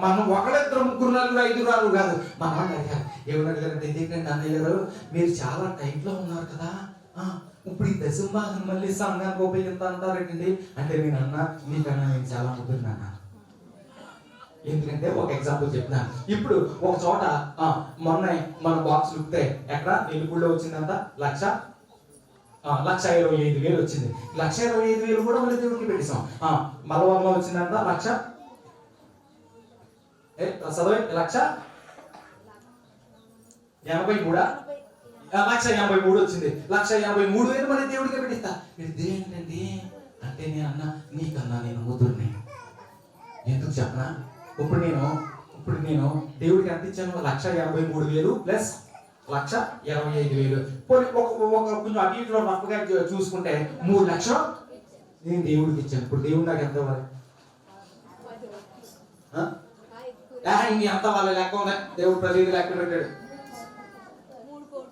మనం ఒకళ్ళిద్దరు ముగ్గురు నలుగురు ఐదుగురు ఆరు కాదు. మన వాళ్ళు అడిగారు, ఏమని అడిగారంటే, ఎందుకంటే అన్నయ్య గారు మీరు చాలా టైంలో ఉన్నారు కదా, ఇప్పుడు ఈ దశంభాగం మళ్ళీ సంఘానికి ఉపయోగిస్తా అంటారండి అంటే నేను అన్నా, నీకన్నా నేను చాలా ముగ్గురున్నాను. ఎందుకంటే ఒక ఎగ్జాంపుల్ చెప్తున్నాను. ఇప్పుడు ఒక చోట మొన్న మన బాక్స్ లుక్తే ఎక్కడ నెల్లిపూడిలో వచ్చిందంట 1,25,000 వచ్చింది. 1,25,000 కూడా మళ్ళీ దేవుడికి పెట్టేసాం. మలవరంలో వచ్చిందంట 1,83 వచ్చింది. 1,83,000 మళ్ళీ దేవుడికి పెట్టిస్తా. ఇదేంటండి అంటే నేను అన్నా, నీకన్నా నేను ముద్దుర్ని. ఎందుకు చెప్పనా, ఇప్పుడు నేను దేవుడికి ఎంత ఇచ్చాను, 1,83,000 ప్లస్ 1,25,000. కొంచెం అటు ఇటులో రఫ్గా చూసుకుంటే 3 లక్షలు నేను దేవుడికి ఇచ్చాను. ఇప్పుడు దేవుడు నాకు ఎంత ఇవ్వాలి? ఎంత వాళ్ళ లెక్క ఉందా? దేవుడు ప్రతిదీ లెక్క పెట్టాడు.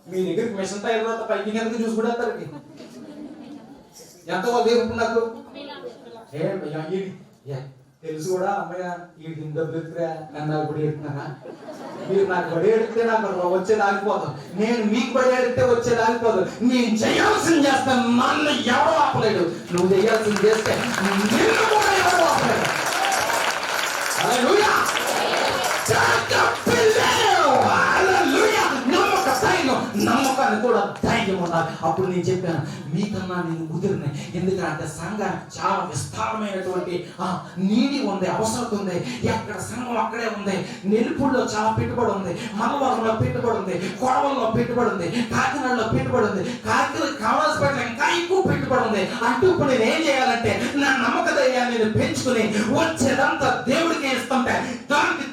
మీ దగ్గరికి మిషన్ తయారు పైకి ఎందుకు చూసుకుంటారు? ఎంత వాళ్ళు దేవుడు నాకు తెలుసు కూడా. అమ్మయ్య ఈ డబ్బులు ఎత్తురా నన్ను బడి ఎడుతున్నారా? మీరు నాకు బడి ఎడితే నాకు వచ్చేది ఆగిపోతాం. నేను మీకు బడి ఎడితే వచ్చేది ఆగిపోదు. నేను చేయాల్సింది చేస్తాను, నన్ను ఎవరు ఆపలేడు. నువ్వు చేయాల్సింది చేస్తే నిన్ను కూడా ఎవరు ఆపలేడు. హల్లెలూయా. నమ్మకాన్ని కూడా ధైర్యం ఉండాలి. అప్పుడు నేను చెప్పాను, మీకన్నా నేను ముదిరిని. ఎందుకంటే సంఘానికి చాలా విస్తారమైనటువంటి నీడి ఉంది, అవసరం ఉంది. ఎక్కడ సంఘం అక్కడే ఉంది. నెల్లిపూడిలో చాలా పెట్టుబడి ఉంది, మలవరంలో పెట్టుబడి ఉంది, కొడవల్లో పెట్టుబడి ఉంది, కాకినాడలో పెట్టుబడి ఉంది, కావాల్సిపేటలో ఇంకా ఎక్కువ పెట్టుబడి ఉంది. అంటూ ఇప్పుడు నేను ఏం చేయాలంటే నా నమ్మక ధైర్యాన్ని నేను పెంచుకుని వచ్చేదంతా దేవుడికి ఇస్తుంటే దానికి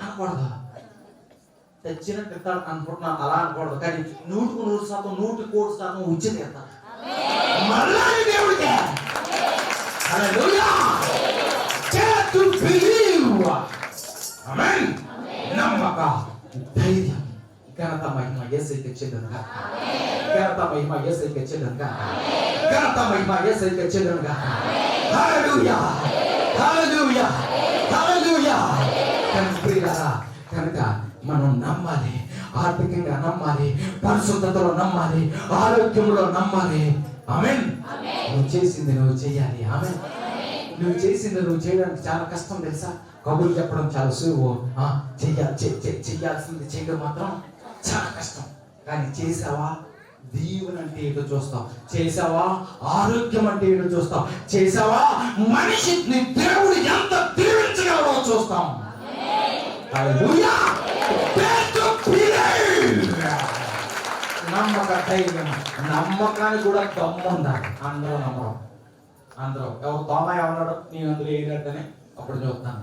అనకూడదు. తెచ్చినట్టు ఇస్తాడు అనుకుంటున్నాను, అలా అనకూడదు. కానీ 100% 100% ఉచిత ఇస్తాడు మళ్ళా దేవుడికే. హల్లెలూయా. To believe. ఆమేన్. నమ్మక ధైర్యం ఘనత మహిమ యేసుకే చెందునుగా. ఘనత మహిమ యేసుకే చెందునుగా. ఘనత మహిమ యేసుకే చెందునుగా. హల్లెలూయా. హల్లెలూయా. హల్లెలూయా. కనుక మనం నమ్మాలి, ఆర్థికంగా నమ్మాలి, పరిశుద్ధతలో నమ్మాలి, ఆరోగ్యంలో నమ్మాలి. ఆమేన్. నువ్వు చేసింది నువ్వు చేయాలి. ఆమేన్. నువ్వు చేసింది నువ్వు చేయడానికి చాలా కష్టం తెలుసా? కబుర్లు చెప్పడం చాలా సులువు, చెయ్యాల్సింది చేయడం మాత్రం చాలా కష్టం. కానీ చేసావా, దీవెన అంటే ఏంటో చూస్తాం. చేసావా, ఆరోగ్యం అంటే ఏంటో చూస్తాం. చేసావా, మనిషిని దేవుడు ఎంత దీవించగలడో చూస్తాం. హల్లెలూయా. నమ్మక ధైర్యం. నమ్మకానికి కూడా దమ్ము ఉండాలి. అందరూ నమ్మడం. అందరూ ఎవరు తోమాయ ఉన్నాడు, నేను అందులో ఏదంటేనే అప్పుడు చూస్తాను.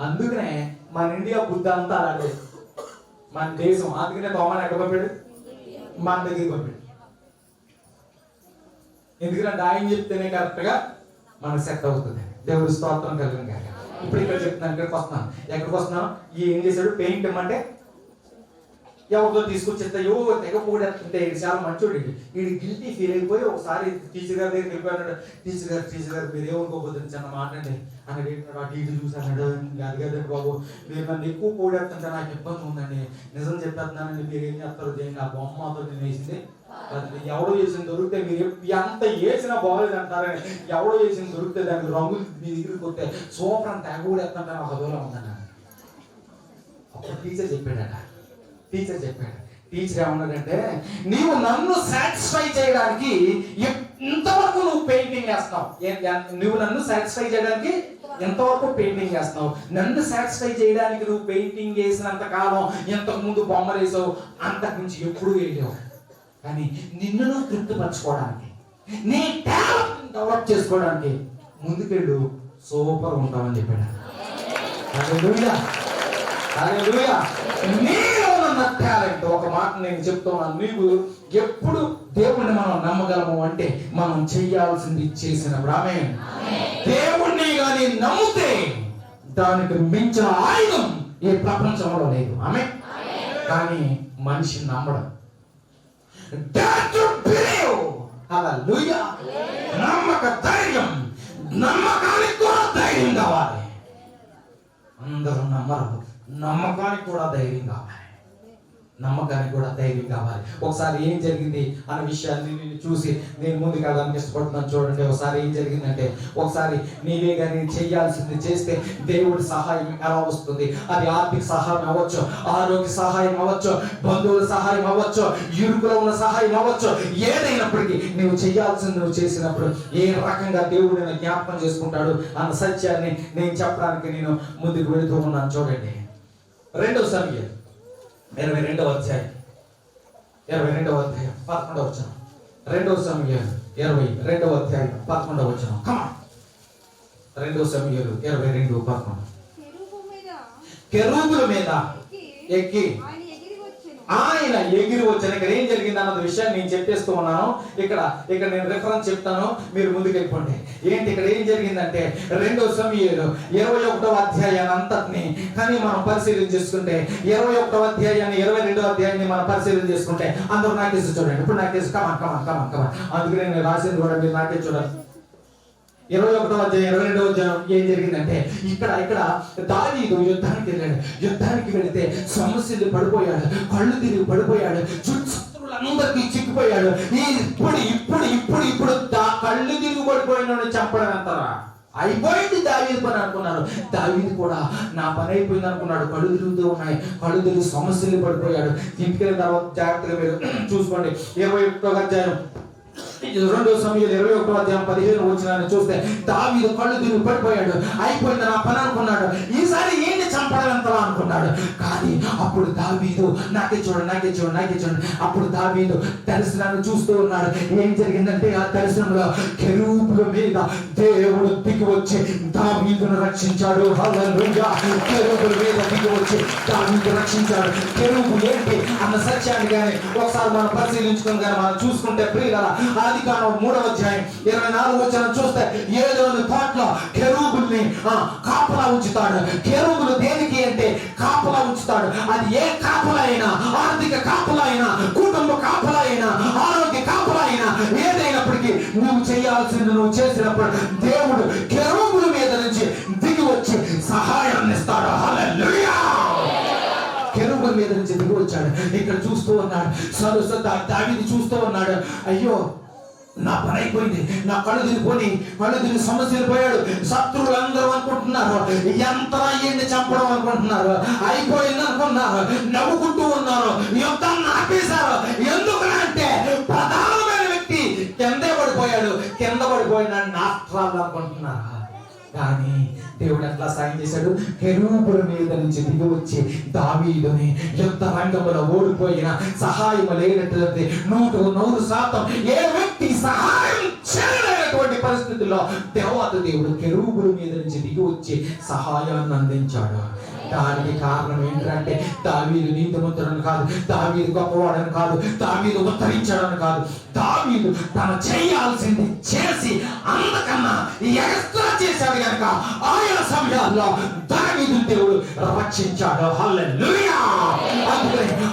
అందుకనే మన ఇండియా బుద్ధి అంతా అలాగే, మన దేశం. అందుకనే తోమాని ఎక్కడ పంపాడు? మన దగ్గరికి పంపాడు. ఎందుకంటే ఆయన చెప్తేనే కరెక్ట్ గా మనకు సెట్ అవుతుంది. దేవుడు స్తోత్రం కలిగిన కాక. ఇప్పుడు ఇక్కడ చెప్తున్నాను, ఇక్కడికి వస్తున్నాను. ఎక్కడికి వస్తున్నాను? ఏం చేశాడు? పెయింట్ ఇమ్మంటే ఎవరితో తీసుకొచ్చేస్తా తెగ పోగొడుతుంటే ఇది చాలా మంచోడు. వీడు గిల్టీ ఫీల్ అయిపోయి ఒకసారి టీచర్ గారి దగ్గరికి వెళ్ళిపోయాడు. టీచర్ గారు మీరు ఏమనుకోపోతుంది చిన్న మాట్లాడి అన్నాడు. అటు ఇటు చూసాడు. అది కదండి బాబు, మీరు నన్ను ఎక్కువ పోగొడుతుంటే నాకు ఇబ్బంది ఉందండి. నిజం చెప్పేస్తున్నానండి. మీరు ఏం చేస్తారు? దేని ఆ బొమ్మతో నేను వేసింది ఎవడో చేసింది దొరికితే మీరు ఎంత వేసినా బాగోలేదు అంటారని, ఎవడో చేసింది దొరికితే దానికి రంగులు మీ దగ్గరికి వస్తే సూపర్ అని తెగ కూడా ఎత్తంటే నాకు అదోలా ఉందన్న. అప్పుడు టీచర్ చెప్పాడు. టీచర్ ఏమన్నాడంటే, నీవు నన్ను సాటిస్ఫై చేయడానికి ఇంతవరకు నువ్వు పెయింటింగ్ వేస్తావు. నువ్వు నన్ను సాటిస్ఫై చేయడానికి ఎంతవరకు పెయింటింగ్ వేస్తావు. నన్ను సాటిస్ఫై చేయడానికి నువ్వు పెయింటింగ్ వేసినంత కాలం, ఇంతకు ముందు బొమ్మలు వేసావు, అంతకు మించి ఎప్పుడు వేయలేవు. కానీ నిన్ను నువ్వు తృప్తిపరచుకోవడానికి, నీ టాలెంట్ డెవలప్ చేసుకోవడానికి ముందుకెళ్ళు, సూపర్ ఉంటావని చెప్పాడు. హల్లెలూయా. హల్లెలూయా. నీలో ఉన్న టాలెంట్, ఒక మాట నేను చెప్తున్నాను, నీవు ఎప్పుడు దేవుణ్ణి మనం నమ్మగలము అంటే మనం చేయాల్సింది చేసినప్పుడు. ఆమేన్. దేవుణ్ణి కానీ నమ్మితే దానికి మించిన ఆయుధం ఈ ప్రపంచంలో లేదు. ఆమేన్. కానీ మనిషి నమ్మడం. హల్లెలూయా. నమ్మక ధైర్యం. నమ్మకానికి కూడా ధైర్యం కావాలి. అందరూ నమ్మరు. నమ్మకానికి కూడా ధైర్యం కావాలి. నమ్మకానికి కూడా ధైర్యం కావాలి. ఒకసారి ఏం జరిగింది అన్న విషయాన్ని నేను చూసి నేను ముందుకు వెళ్ళడానికి ఇష్టపడుతున్నాను. చూడండి, ఒకసారి ఏం జరిగిందంటే, ఒకసారి నీవే కానీ చేయాల్సింది చేస్తే దేవుడి సహాయం ఎలా వస్తుంది? అది ఆర్థిక సహాయం అవ్వచ్చు, ఆరోగ్య సహాయం అవ్వచ్చు, బంధువుల సహాయం అవ్వచ్చు, ఇరుకులో ఉన్న సహాయం అవ్వచ్చు. ఏదైనప్పటికీ నువ్వు చేయాల్సింది నువ్వు చేసినప్పుడు ఏ రకంగా దేవుడు నేను జ్ఞాపకం చేసుకుంటాడు అన్న సత్యాన్ని నేను చెప్పడానికి నేను ముందుకు వెళుతూ ఉన్నాను. చూడండి, 2 సమూయేలు 22వ అధ్యాయం 11వ వచనం. 2 సమూయేలు 22వ అధ్యాయం 11వ వచనం. 2 సమూయేలు 22:11. కెరూబుల మీద ఎక్కి ఆయన ఎగిరి వచ్చాను. ఇక్కడ ఏం జరిగింది అన్నది విషయాన్ని నేను చెప్పేస్తూ ఉన్నాను. ఇక్కడ నేను రిఫరెన్స్ చెప్తాను, మీరు ముందుకు వెళ్ళిపోండి. ఏంటి ఇక్కడ ఏం జరిగిందంటే, 2 సమూయేలు 21వ అధ్యాయాన్ని అంతటిని కానీ మనం పరిశీలన చేసుకుంటే, 21వ అధ్యాయాన్ని 22వ అధ్యాయాన్ని మనం పరిశీలన చేసుకుంటే, అందరూ నాకేసి చూడండి. ఇప్పుడు నాకేసి కమాన్. అందుకనే నేను రాసింది కూడా మీరు నాకే చూడండి. 21వ అధ్యాయం 22వ అధ్యాయం ఏం జరిగిందంటే, ఇక్కడ దావీదు యుద్ధానికి వెళితే సమస్యలు పడిపోయాడు, కళ్ళు తిరిగి పడిపోయాడు, శత్రువులందరికీ చిక్కిపోయాడు. ఇప్పుడు కళ్ళు తిరిగి పడిపోయిన చంపడం అంటారా? అయిపోయింది దావీదు పని అనుకున్నాను. దావీదు కూడా నా పని అయిపోయింది అనుకున్నాడు. కళ్ళు తిరుగుతూ ఉన్నాయి, కళ్ళు తిరిగి సమస్యలు పడిపోయాడు. ఇంటికి వెళ్ళిన తర్వాత జాగ్రత్తగా మీరు చూసుకోండి. 21వ అధ్యాయం 2 సమూయేలు 21వ అధ్యాయం 15వ వచనాన్ని చూస్తే, దావీదు కళ్ళు తిరిగి పడిపోయాడు. అయిపోయింది నా పని అనుకున్నాడు. ఈసారి ఏంటి చంపడం ఎంతలా అనుకున్నాడు. కానీ అప్పుడు దావీదు నాకే చూడండి. అప్పుడు దావీదు దర్శనాన్ని చూస్తూ ఉన్నాడు. ఏం జరిగిందంటే, ఆ దర్శనంలో కెరూబుల మీద దేవుడు దిగి వచ్చి దావీదును రక్షించాడు. హల్లెలూయా! కెరూబుల మీద దిగి వచ్చి దావీదు రక్షించాడు. కెరూబు ఏంటి అన్న సత్యాన్ని కానీ ఒకసారి మనం పరిశీలించుకుని కానీ మనం చూసుకుంటే, ప్రియులారా, ఆదికాండం 3వ అధ్యాయం 24వ వచనం చూస్తే, ఏదోని తోటలో కెరూబుల్ని కాపలా ఉంచుతాడు. కెరూబులు దేనికి అంటే కాపలా ఉంచుతాడు. అది ఏ కాపలా అయినా, ఆర్థిక కాపలా అయినా, కుటుంబ కాపలా అయినా, ఆరోగ్య కాపలా అయినా, ఏదైనప్పటికీ నువ్వు చేయాల్సింది నువ్వు చేసినప్పుడు దేవుడు కెరూబుల మీద నుంచి దిగి వచ్చి సహాయాన్ని ఇస్తాడు. హల్లెలూయా! కెరూబుల మీద నుంచి దిగి వచ్చాడు. ఇక్కడ చూస్తూ ఉన్నాడు, దావీదు చూస్తూ ఉన్నాడు. అయ్యో, నా పని అయిపోయింది, నా కళ్ళు తిరిగి సమస్యలు పోయాడు. శత్రువులు అందరూ అనుకుంటున్నారు ఎంత అయ్యింది చంపడం అనుకుంటున్నారు. అయిపోయింది అనుకున్నారు, నవ్వుకుంటూ ఉన్నారు, యుద్ధాన్ని ఆపేశారు. ఎందుకంటే ప్రధానమైన వ్యక్తి కింద పడిపోయిన నాస్ట్రాలు అనుకుంటున్నారు. కానీ దేవుడు ఎట్లా సాయం చేశాడు? కెరూబుల మీద నుంచి దిగి వచ్చి దావీదుని యుద్ధ రంగంలో ఓడిపోయిన, సహాయం లేనటువంటి 100% ఏ వ్యక్తి సహాయం చేయలేనటువంటి పరిస్థితుల్లో దేవుడు కెరూబుల మీద నుంచి దిగి వచ్చి సహాయాన్ని అందించాడు. దానికి కారణం ఏంటంటే, దావీదు నీతిమంతుడని కాదు, దావీదు గొప్పవాడని కాదు, దావీదు ఉత్తరించాడని కాదు, దావీదు తను చేయాల్సింది చేసి అందుకన్నా ఎక్స్ట్రా చేశాడు కనుక ఆయన సమయాల్లో దావీదు దేవుడు రక్షించాడు. హల్లెలూయా!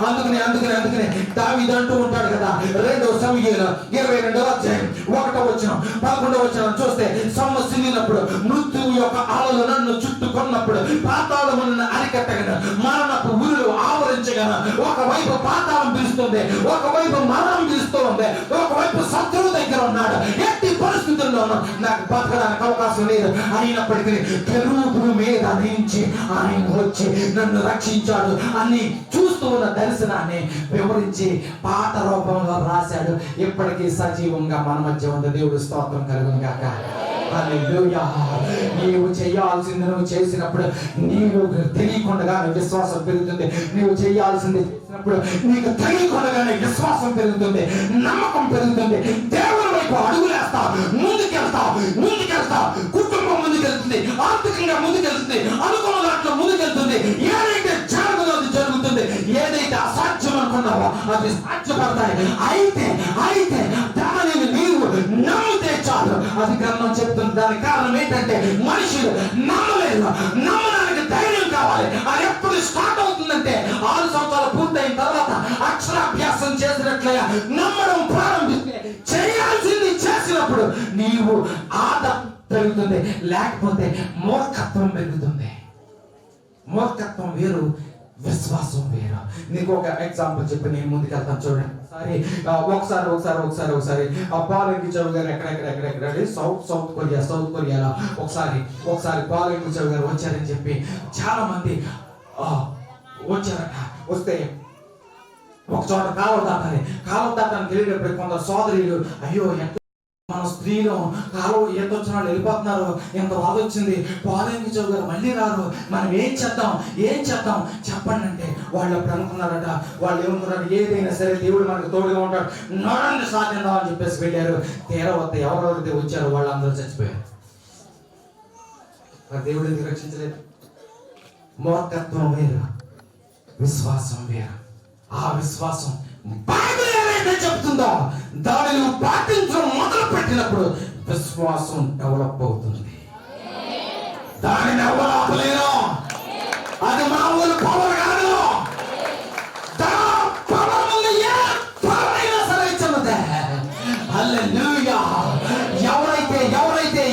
అందుకనే దావీదు అంటూ ఉంటాడు కదా, 2 సమూయేలు 22వ అధ్యాయం 1వ వచనం 11వ వచనం చూస్తే, సమస్యలినప్పుడు మృత్యువు యొక్క అలలు నన్ను చుట్టుకున్నప్పుడు పాతాళమును అరికట్టగను, మరణపు ఉరులు ఆవరించగను. ఒకవైపు పాతాళం పిలుస్తుంది, ఒకవైపు మరణం పిలుస్తూ ఉంది, ఒకవైపు శత్రువు దగ్గర ఉన్నాడు. ఎట్టి పరిస్థితుల్లోనూ నాకు బతకడానికి అవకాశం లేదు. అయినప్పటికీ కెరూబుల మీద నుంచి ఆయన వచ్చి నన్ను రక్షించాడు అని చూస్తూ ఉన్న దర్శనాన్ని వివరించి పాట రూపంలో రాశాడు. ఇప్పటికీ సజీవంగా మన మధ్య ఉంది. దేవుడు స్తోత్రం కలుగును గాక. హల్లెలూయా! నీవు చేయాల్సింది నువ్వు చేసినప్పుడు నీవు తెలియకుండానే విశ్వాసం పెరుగుతుంది. నీవు చేయాల్సింది చేసినప్పుడు నీకు తెలియకుండానే విశ్వాసం పెరుగుతుంది, నమ్మకం పెరుగుతుంది. దేవుని వైపు అడుగులేస్తావు, ముందుకెళ్తావు. కుటుంబం ముందుకెళ్తుంది, ఆర్థికంగా ముందుకెళ్తుంది, అనుకున్న దాంట్లో ముందుకెళ్తుంది. ఏదైతే జరగదో అది జరుగుతుంది. ఏదైతే అసాధ్యం అనుకున్నావో అది సాధ్యపడతాయి. అయితే దానిని నీవు నమ్మితే చాలు. అది గ్రంథం చెప్తుంది. దానికి కారణం ఏంటంటే, మనుషులు నమ్మడానికి ధైర్యం కావాలి. అది ఎప్పుడు స్టార్ట్ అవుతుందంటే, 6 సంవత్సరాలు పూర్తయిన తర్వాత అక్షరాభ్యాసం చేసినట్లుగా నమ్మడం ప్రారంభిస్తే, చేయాల్సింది చేసినప్పుడు నీవు ఆదరణ పెరుగుతుంది, లేకపోతే మూర్ఖత్వం పెరుగుతుంది. మూర్ఖత్వం వేరు, విశ్వాసం వేరు. నీకు ఒక ఎగ్జాంపుల్ చెప్పి నేను ముందుకు వెళ్తాను చూడండి. ఒకసారి పాలెంకి చౌ గారు ఎక్కడెక్కడ సౌత్ కొరియాలో ఒకసారి పాలెంకి చౌ గారు వచ్చారని చెప్పి చాలా మంది వచ్చారట. వస్తే ఒక చోట కాలువ దాటానికి వెళ్ళేటప్పుడు కొందరు సోదరులు, అయ్యో మన స్త్రీలు కాలువ ఈత వచ్చిన వాళ్ళు వెళ్ళిపోతున్నారు, ఎంత బాధ వచ్చింది, పాలెంకి చౌ గారు మళ్ళీ రారు, మనం ఏం చేద్దాం చెప్పండి అంటే వాళ్ళు అప్పుడు అనుకున్నారట, వాళ్ళు ఏమనుకున్నారు, ఏదైనా సరే దేవుడు మనకు తోడుగా ఉంటాడు, నోరాన్ని సాధిందాం అని చెప్పేసి వెళ్ళారు. తీరవద్ద ఎవరెవరైతే వచ్చారో వాళ్ళందరూ చచ్చిపోయారు. దేవుడు ఎందుకు రక్షించలేదు? మూర్ఖత్వం వేరు, విశ్వాసం వేరు. ఆ విశ్వాసం బైబిల్ ఏదైతే చెప్తుందో దానిని నువ్వు పాటించడం మొదలు పెట్టినప్పుడు విశ్వాసం డెవలప్ అవుతుంది. దానిని ఎవరు ఆపలేరు. అది మామూలు పవర్ కాదు.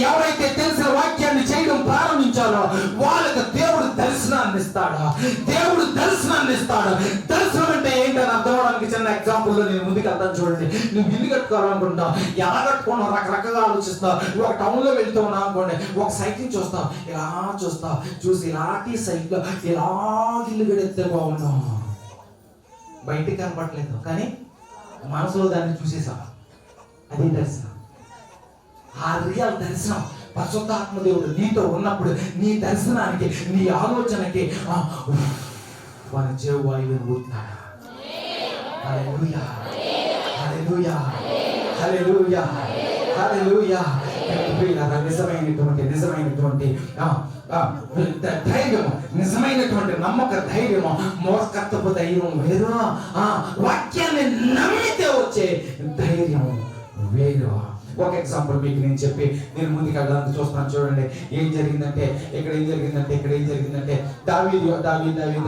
ఎవరైతే తెలిసిన వాక్యాన్ని చేయడం ప్రారంభించాలో వాళ్ళకి దేవుడు దర్శనాన్ని ఇస్తాడు. దర్శనం అంటే ఏంటని అర్థం అవడానికి చిన్న ఎగ్జాంపుల్లో నేను ముందుకు వెళ్తాను చూడండి. నువ్వు ఇల్లు కట్టుకోవాలనుకుంటావు, ఎలా కట్టుకున్నావు రకరకాలుగా ఆలోచిస్తావు. ఒక టౌన్ లో వెళ్తూ ఉన్నావు అనుకోండి, ఒక సైట్ ని చూసి ఇలాంటి సైట్ లో ఇలా ఇల్లు కడితే బాగున్నావు. బయటికి కనపడలేదు కానీ మనసులో దాన్ని చూసేసావా? అది దర్శనం. ఆ రియల్ దర్శనం పరిశుద్ధాత్మ దేవుడు నీతో ఉన్నప్పుడు నీ దర్శనానికి, నీ ఆలోచనకి వారి జీవవాయువుని ఊతున్నాడు. హల్లెలూయా, హల్లెలూయా, హల్లెలూయా, హల్లెలూయా. నిజమైనటువంటి ధైర్యము, నిజమైనటువంటి నమ్మక ధైర్యము, మూర్ఖత్వపు ధైర్యం వేరు. వాక్యాన్ని నమ్మితే వచ్చే ధైర్యం వేరు. ఒక ఎగ్జాంపుల్ మీకు నేను చెప్పి నేను ముందుకు వెళ్ళడానికి చూస్తాను చూడండి. ఏం జరిగిందంటే దావీదు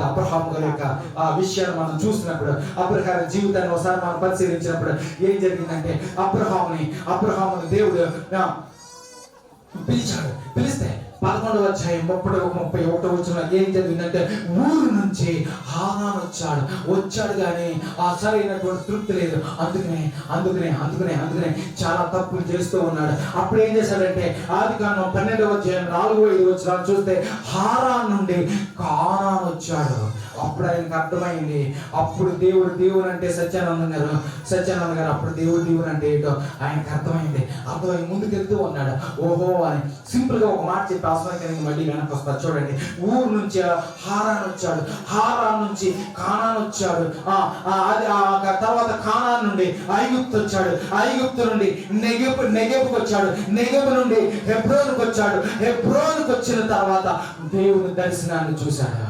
అబ్రహాము గారి యొక్క ఆ విషయాన్ని మనం చూసినప్పుడు, అబ్రహాము జీవితాన్ని ఒకసారి మనం పరిశీలించినప్పుడు ఏం జరిగిందంటే అబ్రహాముని దేవుడు పిలిస్తే 11వ అధ్యాయం 31 ఏం జరిగిందంటే, ఊరు నుంచి హారాన్ వచ్చాడు కానీ ఆ సరైనటువంటి తృప్తి లేదు. అందుకనే చాలా తప్పులు చేస్తూ ఉన్నాడు. అప్పుడు ఏం చేశాడంటే, ఆదికాండం 12వ అధ్యాయం 4-5 వచనాలు చూస్తే హారాన్ నుండి కానాను వచ్చాడు. అప్పుడు ఆయనకు అర్థమైంది. అప్పుడు దేవుడు అంటే సత్యానంద గారు అప్పుడు దేవుడు అంటే ఏంటో ఆయనకు అర్థమైంది. ముందుకెళ్తూ ఉన్నాడు. ఓహో అని సింపుల్ గా ఒక మాట చెప్పి అవసరం మళ్ళీ వెనక్కి వస్తారు చూడండి. ఊరు నుంచి హారాన్ నుంచి కానాను వచ్చాడు. తర్వాత కానాన్ నుండి ఐగుప్తు వచ్చాడు. ఐగుప్తు నుండి నెగెబుకు వచ్చాడు. నెగెబు నుండి హెబ్రోనుకు వచ్చాడు. హెబ్రోనుకు వచ్చిన తర్వాత దేవుని దర్శనాన్ని చూశాడు.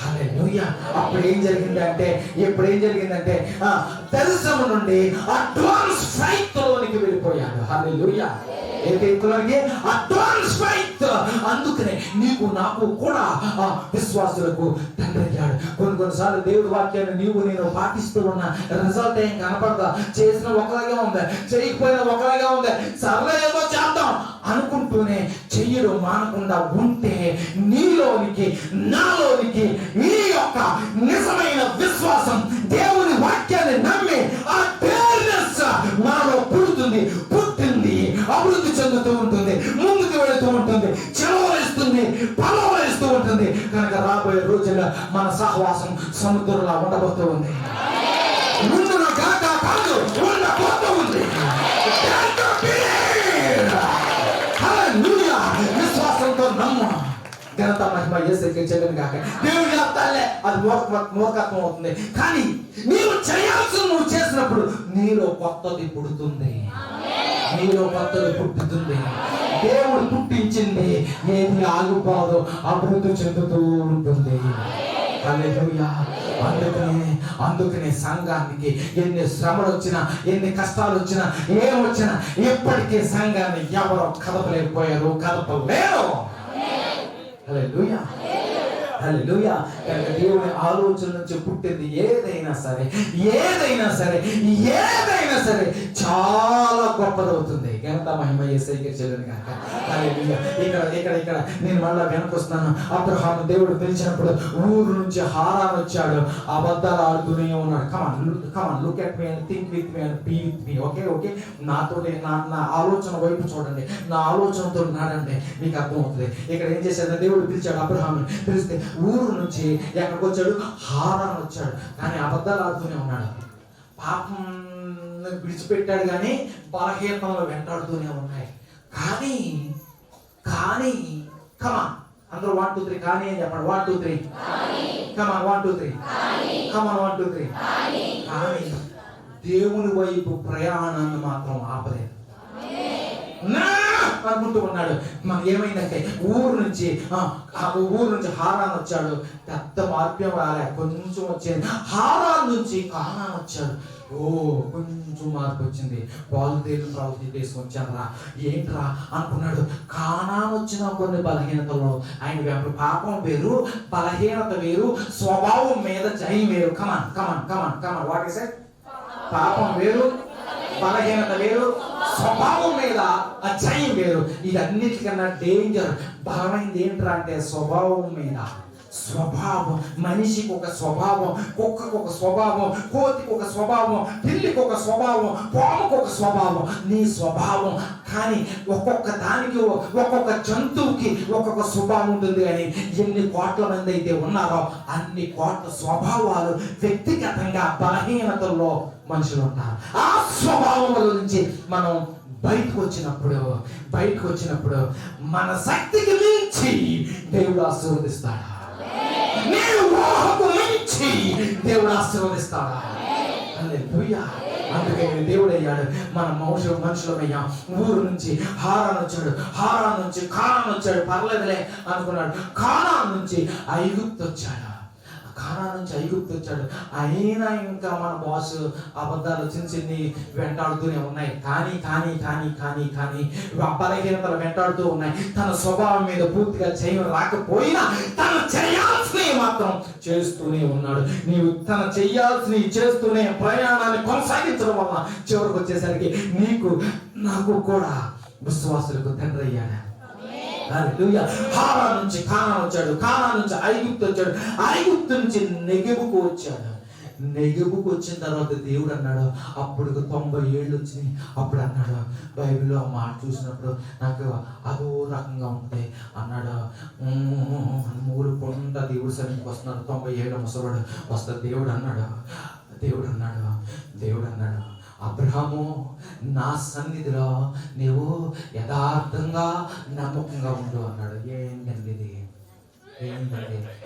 హల్లెలూయా. అప్పుడు ఏం జరిగిందంటే దర్శనం నుండి అడ్వాన్స్ ఫైట్ లోనికి వెళ్ళిపోయాడు. హల్లెలూయా. Advance fight. అందుకనే నీకు నాకు కూడా విశ్వాసులకు తండ్రి అయ్యాడు. కొన్నిసార్లు దేవుడి వాక్యాన్ని నేను పాటిస్తూ ఉన్నా, రిజల్ట్ ఏం కనపడదా, చేసిన ఒకలాగే ఉంది, చేయకపోయినా ఒకలాగే ఉంది, సర్లే ఏదో చేద్దాం అనుకుంటూనే చెయ్యడం మానకుండా ఉంటే నీలోనికి నాలోనికి ఈ యొక్క నిజమైన విశ్వాసం, దేవుని వాక్యాన్ని నమ్మి ఆ డేర్నెస్ మనలో పుట్టింది, అభివృద్ధి చెందుతూ ఉంటుంది, ముందుకు వెళుతూ ఉంటుంది, చెలవరిస్తుంది, పలవరిస్తూ ఉంటుంది. కనుక రాబోయే రోజుల్లో మన సహవాసం సముద్రంలా ఉండబోతూ ఉంది. ముందున గాక కాదు, ఉండబోతూ ఉంది. విశ్వాసంతో నమ్ము. ఘనత మహిమ యేసుకే చెల్లును గాక. దేవుడు చెప్తాలే, అది మూర్ఖత్వం అవుతుంది. కానీ నీవు చేయాల్సిన నువ్వు చేసినప్పుడు నీలో కొత్తది పుడుతుంది. దేవుడు పుట్టించింది ఏది ఆగిపోదు, అభివృద్ధి చెందుతూ ఉంటుంది. హల్లెలూయా. అందుకనే సంఘానికి ఎన్ని శ్రమలు వచ్చినా, ఎన్ని కష్టాలు వచ్చినా, ఏమొచ్చినా ఎప్పటికీ సంఘాన్ని ఎవరో కదపలేకపోయారు, కదపలేరు. హల్లెలూయా. హల్లెలూయా. కనుక దేవుని ఆలోచన నుంచి పుట్టింది ఏదైనా సరే చాలా గొప్పదవుతుంది. ఘనత మహిమ యేసయ్యకే చెల్లును గాక. హల్లెలూయా. ఇక్కడ నేను మళ్ళా వెనకొస్తున్నాను. అబ్రహాము దేవుడు పిలిచినప్పుడు ఊరు నుంచి హారాన్ వచ్చాడు. అబద్ధాలు ఆడుతూనే ఉన్నాడు. Come on look at me and think with me and be with me. Okay నాతో నా ఆలోచన వైపు చూడండి, నా ఆలోచనతో నాడండి, మీకు అర్థమవుతుంది. ఇక్కడ ఏం చేశాడు? దేవుడు పిలిచాడు అబ్రహాముని. పిలిస్తే ఊరు నుంచి ఎక్కడికి వచ్చాడు? హారాన్ వచ్చాడు. కానీ అబద్ధాలు ఆడుతూనే ఉన్నాడు. పాపం విడిచిపెట్టాడు కానీ బలహీనతలు వెంటాడుతూనే ఉన్నాయి. కానీ కమాన్ అందరూ 1 2 3 కానీ అని చెప్పండి. 1 2 3 కమాన్ 1 2 3 కమాన్ 1 2 3 కానీ దేవుని వైపు ప్రయాణాన్ని మాత్రం ఆపలేదు. అనుకుంటూ ఉన్నాడు. మనకి ఏమైందంటే ఊరు నుంచి హారాన్ వచ్చాడు. పెద్ద మార్ప్యం రాలే, కొంచెం వచ్చింది. హారాన్ నుంచి కానాన్ వచ్చాడు. కొంచెం మార్పు వచ్చింది. బాలుదేవుని తీసుకొచ్చాను రా, ఏంట్రా అనుకున్నాడు. కానాన్ వచ్చిన కొన్ని బలహీనతలు ఆయన వెంబడి పాపం వేరు, బలహీనత వేరు, స్వభావం మీద జయం వేరు. Come on what is it? పాపం వేరు, బలహీనత వేరు, స్వభావం మీద అజయం వేరు. ఇది అన్నిటికన్నా డేంజర్. బలమైంది ఏంట్రా అంటే స్వభావం మీద. స్వభావం, మనిషికి ఒక స్వభావం, కుక్కకు ఒక స్వభావం, కోతికి ఒక స్వభావం, పిల్లికి ఒక స్వభావం, పాముకు ఒక స్వభావం. నీ స్వభావం కానీ ఒక్కొక్క దానికి, ఒక్కొక్క జంతువుకి ఒక్కొక్క స్వభావం ఉంటుంది. కానీ ఎన్ని కోట్ల మంది అయితే ఉన్నారో అన్ని కోట్ల స్వభావాలు వ్యక్తిగతంగా బలహీనతల్లో మనుషులు ఉంటారు. ఆ స్వభావం గురించి మనం బయటకు వచ్చినప్పుడు మన శక్తికి మించి దేవుడు ఆశీర్వదిస్తాడు. నీ ఊహకు మించి దేవుడు ఆశీర్వదిస్తాడు. హల్లెలూయా. అందుకే దేవుడు అయ్యాడు. మన మనుషులమయ్యా. ఊరు నుంచి హారాన్ వచ్చాడు, హారాన్ నుంచి కానాన్ వచ్చాడు. పర్లేదులే అనుకున్నాడు. కానాన్ నుంచి ఐగుప్తు వచ్చాడు. అయినా ఇంకా మన బాస్ అబద్ధాలు చిన్ని వెంటాడుతూనే ఉన్నాయి. కానీ బలహీనతలు వెంటాడుతూ ఉన్నాయి. తన స్వభావం మీద పూర్తిగా జయం రాకపోయినా తన చేయాల్సినవి మాత్రం చేస్తూనే ఉన్నాడు. నీవు తన చేయాల్సినవి చేస్తూనే ప్రయాణాన్ని కొనసాగించడం వల్ల చివరికి వచ్చేసరికి నీకు నాకు కూడా విశ్వాసులకు తండ్రి అయ్యాడు. హల్లెలూయా. హారాన్ నుంచి కానాన్ వచ్చాడు, కానాన్ నుంచి ఐగుప్తు వచ్చాడు, ఐగుప్తు నుంచి నెగెబుకు వచ్చాడు. నెగెబుకు వచ్చిన తర్వాత దేవుడు అన్నాడు, అప్పుడు 90 ఏళ్ళు వచ్చినాయి. అప్పుడు అన్నాడు, బైబిల్లో ఆ మాట చూసినప్పుడు నాకు అదో రకంగా ఉంటుంది అన్నాడు. మూలుకుంటా దేవుడు సన్నిధికి వస్తున్నాడు. 90 ఏళ్ళ ముసలాడు వస్తే దేవుడు అన్నాడు అబ్రహాము, నా సన్నిధిలో నీవు యథార్థంగా నమ్మకంగా ఉండు అన్నాడు. ఏంటండి ఇది?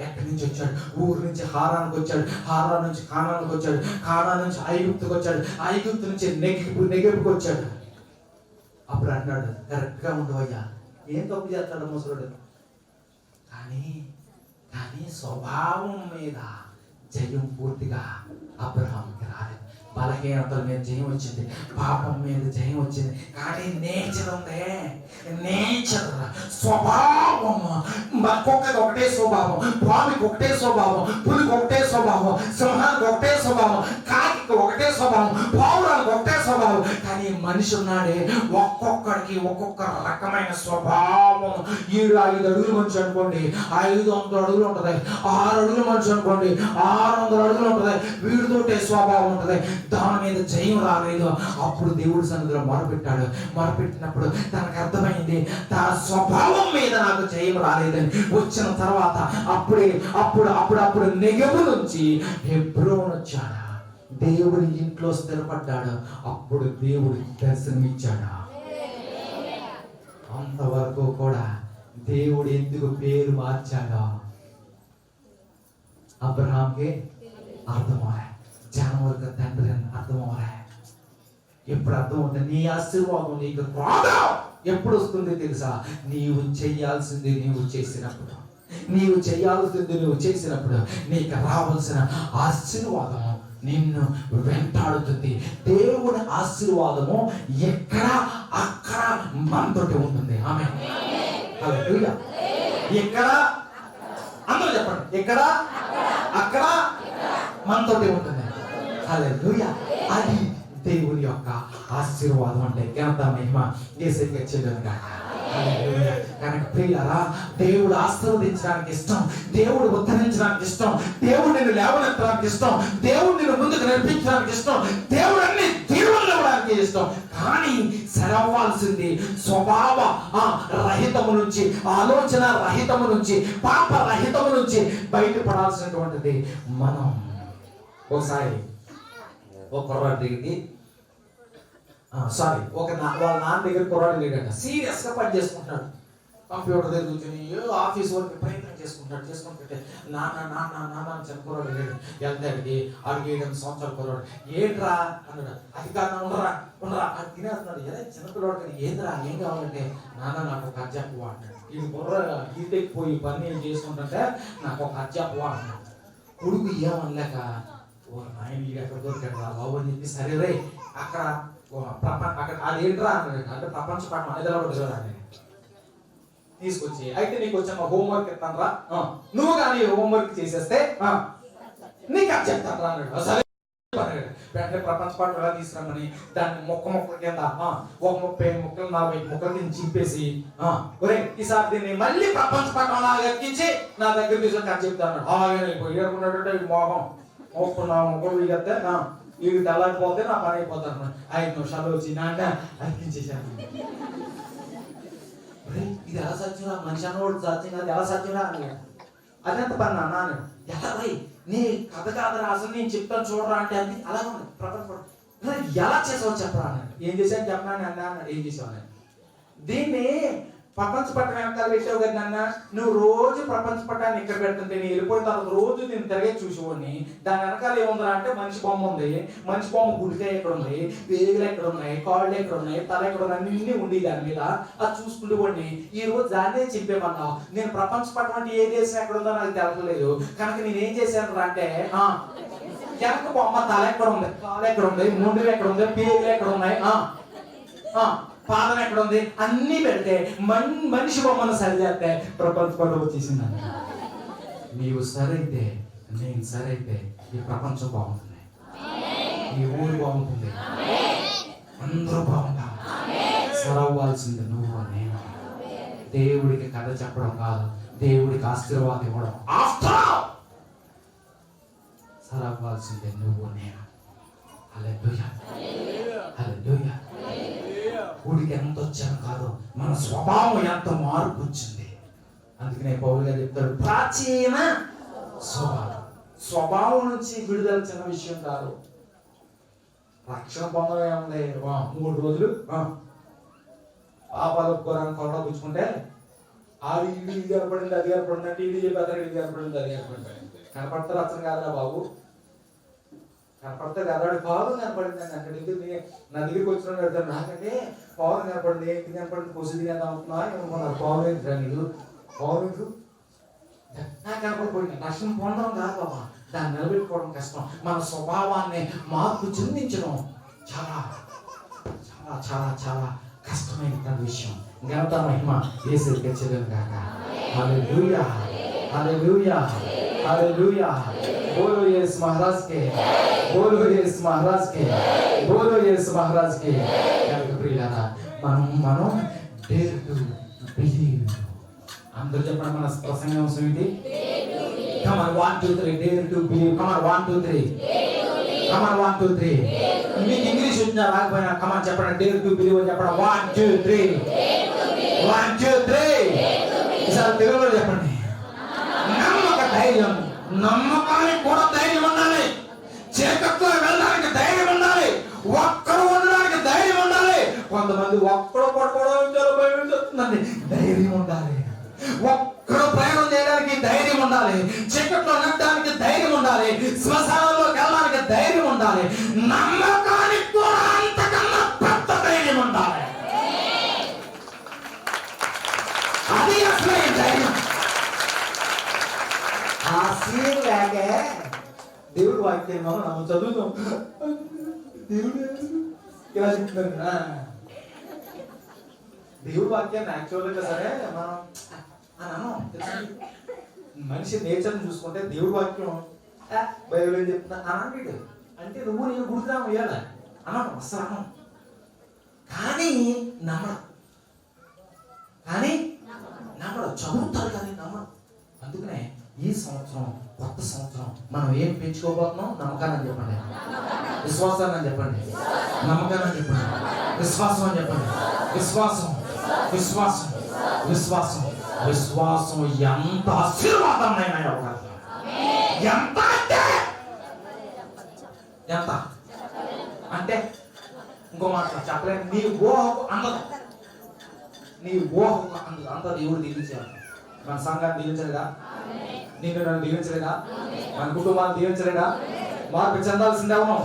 ఎక్కడి నుంచి వచ్చాడు? ఊరు నుంచి హారానికి వచ్చాడు, హారాన్ నుంచి కానానికి వచ్చాడు, కానాన్ నుంచి ఐగుప్తుకు వచ్చాడు, ఐగుప్తు నుంచి నెగెబుకు వచ్చాడు. అప్పుడు అన్నాడు, కరెక్ట్గా ఉండవయ్యా, ఏం తప్పు చేస్తాడు ముసలుడు? కానీ స్వభావం మీద జయం పూర్తిగా అబ్రహాంకి రాలేదు. బలహీనతల మీద జయం వచ్చింది, పాపం మీద జయం వచ్చింది. కానీ నేచర్ ఉందే, నేచర్ స్వభావం. కుక్కకి ఒకటే స్వభావం, పాముకి ఒకటే స్వభావం, పులికి ఒకటే స్వభావం, సింహానికి ఒకటే స్వభావం, కాకి ఒకటే స్వభావం, పావురానికి ఒకటే స్వభావం. కానీ మనిషి ఉన్నాడే, ఒక్కొక్కడికి ఒక్కొక్క రకమైన స్వభావం. 5 అడుగుల మనిషి అనుకోండి 500 అడుగులు ఉంటుంది, 6 అడుగుల మనిషి అనుకోండి 600 అడుగులు ఉంటుంది. వీడితోటే స్వభావం ఉంటుంది. దాని మీద జయం రాలేదు. అప్పుడు దేవుడి సన్నిధిలో మొరపెట్టినప్పుడు తనకు అర్థమైంది, తన స్వభావం మీద నాకు జయం రాలేదని. వచ్చిన తర్వాత అప్పుడు నెగెబు నుంచి హెబ్రోను వచ్చాడు. దేవుడి ఇంట్లో స్థిరపడ్డాడు. అప్పుడు దేవుడి దర్శనమిచ్చాడు. అంతవరకు కూడా దేవుడు ఎందుకు పేరు మార్చాడో అబ్రహాంకి అర్థమయ్యా. జానవరికి తండ్రి అని అర్థమవరా? ఎప్పుడు అర్థమవుతుంది? నీ ఆశీర్వాదం నీకు రాదా? ఎప్పుడు వస్తుంది తెలుసా? నీవు చేయాల్సింది నీవు చేసినప్పుడు, నీకు రావాల్సిన ఆశీర్వాదము నిన్ను వెంటాడుతుంది. దేవుని ఆశీర్వాదము ఎక్కడ అక్కడ మనతోటి ఉంటుంది. ఆమేన్. హల్లెలూయా. ఎక్కడ అందరూ చెప్పండి, ఇక్కడ అక్కడ మనతోటి ఉంటుంది. హల్లెలూయా. అది దేవుని యొక్క ఆశీర్వాదం అంటే ఘనత మహిమ యేసుకే చెల్లును గాక. హల్లెలూయా. కనుక ప్రియులారా, దేవుడు ఆశీర్వదించడానికి ఇష్టం, దేవుడు ఉద్ధరించడానికి ఇష్టం, దేవుడు నిన్ను లేవనెత్తడానికి ఇష్టం, దేవుడు నిన్ను ముందుకు నడిపించడానికి ఇష్టం, దేవుడు అన్ని దీవెనలు ఇవ్వడానికి ఇష్టం. కానీ సరవ్వాల్సింది స్వభావ రహితము నుంచి, ఆలోచన రహితము నుంచి, పాప రహితము నుంచి బయటపడాల్సినటువంటిది మనం. ఒకసారి ఒక కుర్రాడి దగ్గరికి వాళ్ళ నాన్న దగ్గర కుర్రాడు లేడట. సీరియస్ గా పని చేసుకుంటాడు, కంప్యూటర్ దగ్గర కూర్చొని ఆఫీస్ వర్క్ ప్రయత్నం చేసుకుంటుంటే నాన్న నాన్న నాన్న చిన్న కుర్రాడు లేడు. వెళ్తాడికి 7 సంవత్సరాల కుర్రాడు. ఏంట్రా అన్నాడు. అది కాదు, ఉండరా అది తినేస్తున్నాడు. చిన్న కుర్రాడు కానీ ఏంద్రా ఏం కావాలంటే, నాన్న నాకు ఒక అజ్జాపు అంటాడు. ఈ కుర్ర ఈటెకి పోయి పని చేసుకుంటుంటే నాకు ఒక అజ్జాపు అంటాడు. కొడుకు ఏమనలేక, ఓ నాయన ఎక్కడ దొరికాడు రా బాబు అని చెప్పి, సరే రే అక్కడ అదేంట్రా అన్నాడు. అంటే ప్రపంచ పాఠం అనేది ఎలా ఉంటుంది తీసుకొచ్చి, అయితే నీకు వచ్చిన హోంవర్క్ ఇస్తాను రా, నువ్వు కానీ హోంవర్క్ చేసేస్తే నీకు అది చెప్తాను రా అన్నాడు. సరే వెంటనే ప్రపంచ పాఠం ఎలా తీసుకురామని దాన్ని మొక్కల కింద ఒక 30 ముక్కలు 40 ముక్కలు కింద చింపేసి, ఒరే ఈసారి దీన్ని మళ్ళీ ప్రపంచ పాఠం లాగా ఎక్కించి నా దగ్గర తీసుకొని కథ చెప్తాను. ఏడుకున్నట్టు మోహం మొక్కలు వీగేస్తే వీడికి తెల్లారిపోతే నా పని అయిపోతాను. 5 నిమిషాలు వచ్చి అంటే అనిపించేశాను. ఇది ఎలా సత్యంరా, మనిషి అన్నవాడు సత్యం కాదు, ఎలా సత్యంరా అన్నాడు. అదంత పని నాన్న అన్నాడు. ఎలా రై నీ కథ కాదు అసలు నేను చెప్తాను చూడరా అంటే అది అలాగే ఉంది. ప్రపంచ ఎలా చేసావు చెప్పరా అన్నాడు. ఏం చేశాను చెప్పనా అన్నాడు. ఏం చేసావు అన్నాడు. దీన్ని ప్రపంచ పట్టణం వెనకాల పెట్టావు కదా నాన్న, నువ్వు రోజు ప్రపంచ పట్టాన్ని ఇక్కడ పెడుతుంటే నేను వెళ్ళిపోయిన తర్వాత రోజు నేను తిరిగే చూసేవాడిని. దాని వెనకాల ఏముందా అంటే మనిషి బొమ్మ ఉంది. మనిషి బొమ్మ గుడికాయ ఎక్కడ ఉంది, వేగులు ఎక్కడ ఉన్నాయి, కాళ్ళు ఎక్కడ ఉన్నాయి, తల ఎక్కడ ఉన్నాయి, అన్ని ఉండి దాని మీద అది చూసుకుంటూ వాడిని. ఈ రోజు దాన్నే చెప్పేమన్నావు. నేను ప్రపంచ పట్టణం అంటే ఏ దేశం ఎక్కడ ఉందో నాకు తెలపలేదు. కనుక నేనేం చేశాను అంటే, వెనక బొమ్మ తల ఎక్కడ ఉంది, కాళ్ళు ఎక్కడ ఉంది, ముందు ఎక్కడ ఉంది, పేగులు ఎక్కడ ఉన్నాయి, పాదం ఎక్కడ ఉంది అన్ని పెడితే మనిషి బొమ్మను సరిచేస్తే ప్రపంచ పట్టం వచ్చేసింది. నీవు సరైతే నేను సరైతే ఈ ప్రపంచం బాగుంటుంది, ఈ ఊరు బాగుంటుంది, అందరూ బాగుంటాం. సరవ్వాల్సింది నువ్వు నేను. దేవుడికి కథ చెప్పడం కాదు, దేవుడికి ఆశీర్వాదం ఇవ్వడం. సరవ్వాల్సిందే నువ్వు నేను. హల్లెలూయా, హల్లెలూయా. ఊడికి ఎంత వచ్చాను కాదు, మన స్వభావం ఎంత మార్పు వచ్చింది. అందుకనే పౌలు గారు చెప్తాడు, ప్రాచీన స్వభావం నుంచి విడుదల చిన్న విషయం కాదు. రక్షణ పొందడం ఏముంది, 3 రోజులు పాపాలు ఒప్పుకోరాని కొరడా కూర్చుకుంటే ఆడి ఇది కనపడింది, అది కనపడింది అంటే ఇది చెప్పేస్తారు, ఇది కనపడింది, అది కనపడింది. కనపడతారు రక్షణ కాదురా బాబు, కనపడితే అదాడు పౌరం కనపడింది అని అంటే నా దగ్గరికి వచ్చిన పెడతాను. నాకంటే పౌరం కనపడింది, ఏంటి కనపడింది, కొసి తినేదా అవుతున్నా ఏమనుకున్నారు. పౌరం ఏంటి నీకు, పౌరం నాకు కనపడిపోయింది. నష్టం పొందడం కాదు బాబా, దాన్ని నిలబెట్టుకోవడం కష్టం. మన స్వభావాన్ని మార్పు చెందించడం చాలా చాలా చాలా చాలా కష్టమైన విషయం. ఘనత మహిమ యేసుకే చెల్లును గాక. హల్లెలూయా, హల్లెలూయా, హల్లెలూయా. बोलो यीशु महाराज के, बोलो यीशु महाराज के, बोलो यीशु महाराज के. కనుక ప్రియులారా, మనం డేర్ టు బిలీవ్. అందరూ చెప్పండి మన ప్రసంగం ఏంటి? Come on 1 2 3 dare to believe. Come on 1 2 3, come on 1 2 3. మీకు ఇంగ్లీష్ వచ్చినా రాకపోయినా కమ్ ఆన్ చెప్పండి, డేర్ టు బిలీవ్ అని చెప్పండి. 1 2 3, 1 2 3. ఈసారి తెలుగులో చెప్పండి. నమ్మక ధైర్యం, నమ్మకానికి కూడా ధైర్యం ఉండాలి, చీకట్లో వెళ్ళడానికి ధైర్యం ఉండాలి, ఒక్కడు ఉండడానికి ధైర్యం ఉండాలి. కొంతమంది ఒక్కడు పడుకోవడం భయం చెప్తుందండి, ధైర్యం ఉండాలి. ఒక్కడు ప్రయాణం చేయడానికి ధైర్యం ఉండాలి, చీకట్లో నడడానికి ధైర్యం ఉండాలి, శ్మశానంలోకి వెళ్ళడానికి ధైర్యం ఉండాలి. నమ్మకానికి కూడా అంతకన్నా పెద్ద ధైర్యం ఉండాలి. అది అసలు ధైర్యం. ఆ సీన్ లేక దేవుడు వాక్యం మనం చదువుతాం. దేవుడు ఇలా చెప్తున్నారు. దేవుడు వాక్యాన్ని యాక్చువల్గా సరే మనం మనిషి నేచర్ని చూసుకుంటే దేవుడి వాక్యం బైబిల్ ఏం చెప్తున్నా అనండి. అంటే నువ్వు నేను గుర్తురాము ఇవ్వాలి అన్నాను, అసలు అన్నాను. కానీ నమ్మడం, చదువుతారు కానీ నమ్మడం. అందుకనే ఈ సంవత్సరం, కొత్త సంవత్సరం మనం ఏం పెంచుకోబోతున్నాం? నమ్మకాన్ని అని చెప్పండి, విశ్వాసాన్ని అని చెప్పండి, నమ్మకాన్ని అని చెప్పండి, విశ్వాసం అని చెప్పండి. విశ్వాసం విశ్వాసం విశ్వాసం విశ్వాసం ఎంత ఆశీర్వాదమైనా ఎంత ఎంత అంటే ఇంకో మాట చెప్పలేదు. నీ ఊహకు అందదు, నీ ఊహకు అందదు. అంత దేవుడు దీవించాడు. మన సంఘాన్ని దీవించలేదా? నేను నన్ను దీవించలేదా? మన కుటుంబాన్ని దీవించలేదా? మార్పు చెందాల్సింది ఎవరు?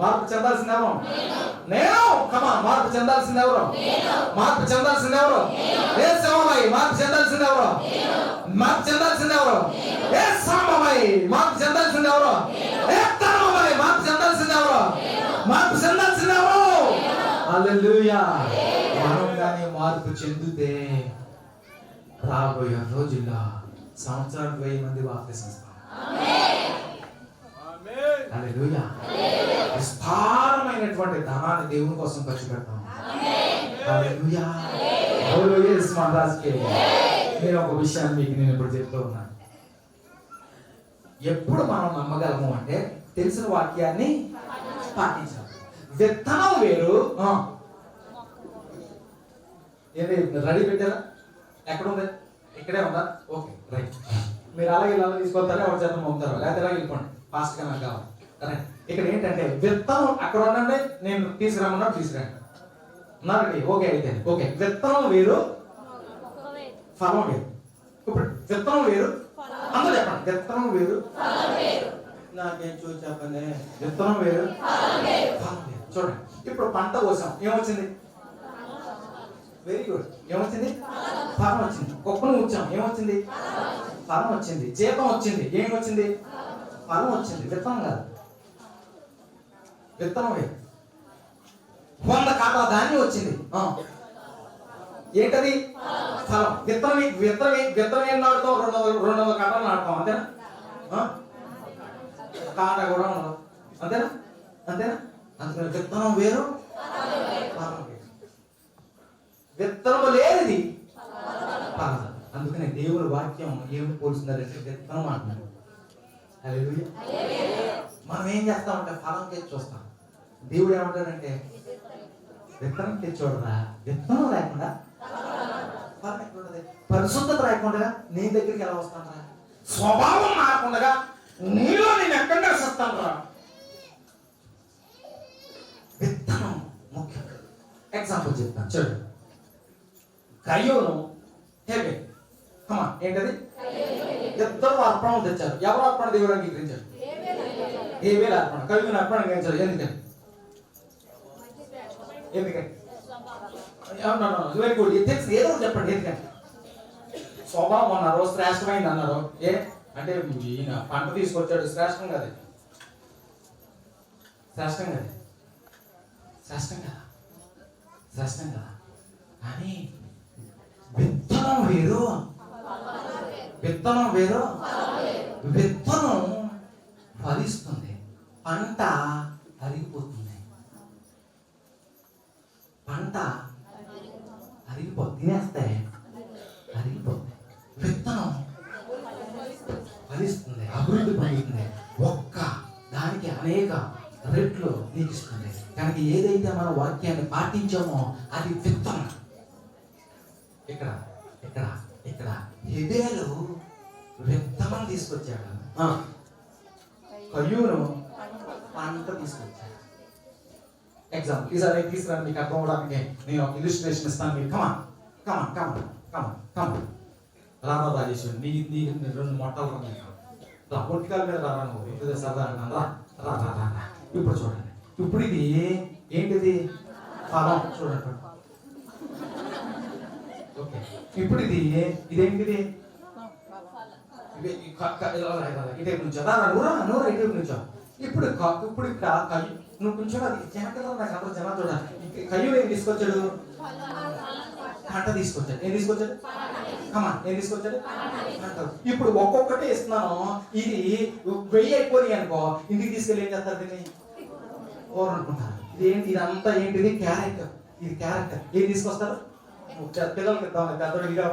మార్పు చెందాల్సింది ఎవరు? నేను. కమా, మార్పు చెందాల్సింది ఎవరు? మార్పు చెందాల్సింది ఎవరు? ఏ శివమై మార్పు చెందాల్సింది ఎవరు? మార్పు చెందాల్సింది ఎవరు? ఏ సాంబమై మార్పు చెందాల్సింది ఎవరు? ఏ తనమై మార్పు చెందాల్సింది ఎవరు? మార్పు చెందాల్సింది ఎవరు? హల్లెలూయా. మనం కానీ మార్పు చెందితే రాబోయే రోజుల్లో సంవత్సరానికి 1000 మంది బాప్తిసం ఇస్తారు. హల్లెలూయా. విస్తారమైనటువంటి ధనాన్ని దేవుని కోసం ఖర్చు పెడతాం. హల్లెలూయా. యేసు మహారాజ్కి నేను ఒక విషయాన్ని మీకు నేను ఇప్పుడు చెప్తూ ఉన్నాను. ఎప్పుడు మనం నమ్మగలము అంటే తెలిసిన వాక్యాన్ని పాటించాలి. విత్తనం వేరు. ఏంటి రెడీ పెట్టారా? ఎక్కడ ఉంది? ఇక్కడే ఉందా? Okay, right. మీరు అలాగే ఇలా తీసుకొస్తారా? ఎవరు చేత పంపుతారు? లేకపోతే ఇలా వెళ్ళిపోండి, ఫాస్ట్గా నాకు కావాలి. రైట్. ఇక్కడ ఏంటంటే విత్తనం అక్కడ ఉండండి, నేను తీసుకురామన్నా తీసుకురండి. ఉన్నారండి? ఓకే, అయితే ఓకే. విత్తనం వేరు, ఫలం వేరు. ఇప్పుడు విత్తనం వేరు, అందరూ చెప్పండి. విత్తనం వేరు, నాకేం చూసి చెప్పండి. విత్తనం వేరు, ఫలం వేరు. చూడండి, ఇప్పుడు పంట కోసాం, ఏమొచ్చింది? Very good. ఏమొచ్చింది? ఫలం వచ్చింది. కుప్పను కూర్చాం, ఏమొచ్చింది? ఫలం వచ్చింది. జీతం వచ్చింది, ఏం వచ్చింది? ఫలం వచ్చింది. విత్తనం కాదు, విత్తనం వేరు. 100 కాటా ధాన్యం వచ్చింది, ఏంటది? ఫలం. విత్తనం విత్తనం ఏం నాటుతాం? 200 కాటాలు నాటుతాం, అంతేనా? కాట కూడా ఉండదు, అంతేనా? అంతేనా? అందుకని విత్తనం వేరు, ఫలం వేరు. విత్తనం లేనిది ఫలం. అందుకనే దేవుని వాక్యం ఏమి పోలుస్తుందంటే విత్తనం అంటున్నాడు. హల్లెలూయా. మనం ఏం చేస్తామంటే ఫలం తెచ్చి చూస్తాం. దేవుడు ఏమంటాడంటే విత్తనం తెచ్చోడరా. విత్తనం లేకుండా ఫలం ఎక్కడ ఉంటుంది? పరిశుద్ధత లేకుండా నీ దగ్గరికి ఎలా వస్తానరా? స్వభావం మారకుండా నీలో నేను ఎక్కడ నివసిస్తానరా? విత్తనం ముఖ్యం. ఎగ్జాంపుల్ చెప్తాను చూడండి. కయ్యోను హేబెల్, కమా, ఏంటది? ఇద్దరు అర్పణలు తెచ్చారు. ఎవరు అర్పణ దేవుడు అంగీకరించారు? హేబెల్ అర్పణ. కయ్యోను అర్పణ అంగీకరించారు. ఎందుకని? Very good. తెలుసు, ఏదో చెప్పండి. ఎందుకని? స్వభావం అన్నారు, శ్రేష్టమైంది అన్నారు. ఏ అంటే ఈయన పంట తీసుకొచ్చాడు, శ్రేష్టం కదా? శ్రేష్టం కదా? శ్రేష్టం కదా? శ్రేష్టం కదా? కానీ విత్తనం వేరు, విత్తనం వేరు. విత్తనం ఫలిస్తుంది, పంట అరిగిపోతుంది. పంట అరిగిపోతుంది, తినేస్తే అరిగిపోతుంది. విత్తనం ఫలిస్తుంది, అభివృద్ధి పొందుతుంది. ఒక్క దానికి అనేక రెట్లు నీకు ఇస్తుంది. కనుక ఏదైతే మన వాక్యాన్ని పాటించామో అది విత్తనం. ఇక్కడ ఇక్కడ ఇక్కడ హేబెలు విత్తనం తీసుకొచ్చాడు, కయ్యూను పంట తీసుకొచ్చాడు. ఎగ్జాంపుల్ ఈసారి తీసుకురాని మీకు అర్థం అవడానికి నేను ఒక ఇలిస్ట్రేషన్ ఇస్తాను. మీరు కమాన్ కమాన్ కమాన్ కమాన్ కమాన్. రారా రాజేశ్వరి, నీ 2 మొట్టలు రా, పొట్టికాల మీద రారా. నువ్వు ఇప్పుడు సరదా రా రా రా రా. ఇప్పుడు చూడండి, ఇప్పుడు ఇది ఏంటిది? ఫలం. చూడండి, ఓకే. ఇప్పుడు ఇదేంటిది? ఇదే నుంచో నూరా ఇటు నుంచో. ఇప్పుడు ఇక్కడ నువ్వు కొంచెం అది జనకలో నాకు అందరూ జనాలు చూడాలి. కయ్యూరు ఏం తీసుకొచ్చాడు? పంట తీసుకొచ్చాడు. ఏం తీసుకొచ్చాడు? కమాన్ ఏం తీసుకొచ్చాడు అంటారు. ఇప్పుడు ఒక్కొక్కటి ఇస్తున్నాను, ఇది 1000 అయిపోయి అనుకో, ఇంటికి తీసుకెళ్ళి ఏం చేస్తారు దీన్ని కూర అనుకుంటారు. ఇదేంటి ఇదంతా ఏంటిది క్యారెట్, ఇది క్యారెట్ ఏం తీసుకొస్తారు పిల్లలకి ఇద్దాం పెద్దోడిగా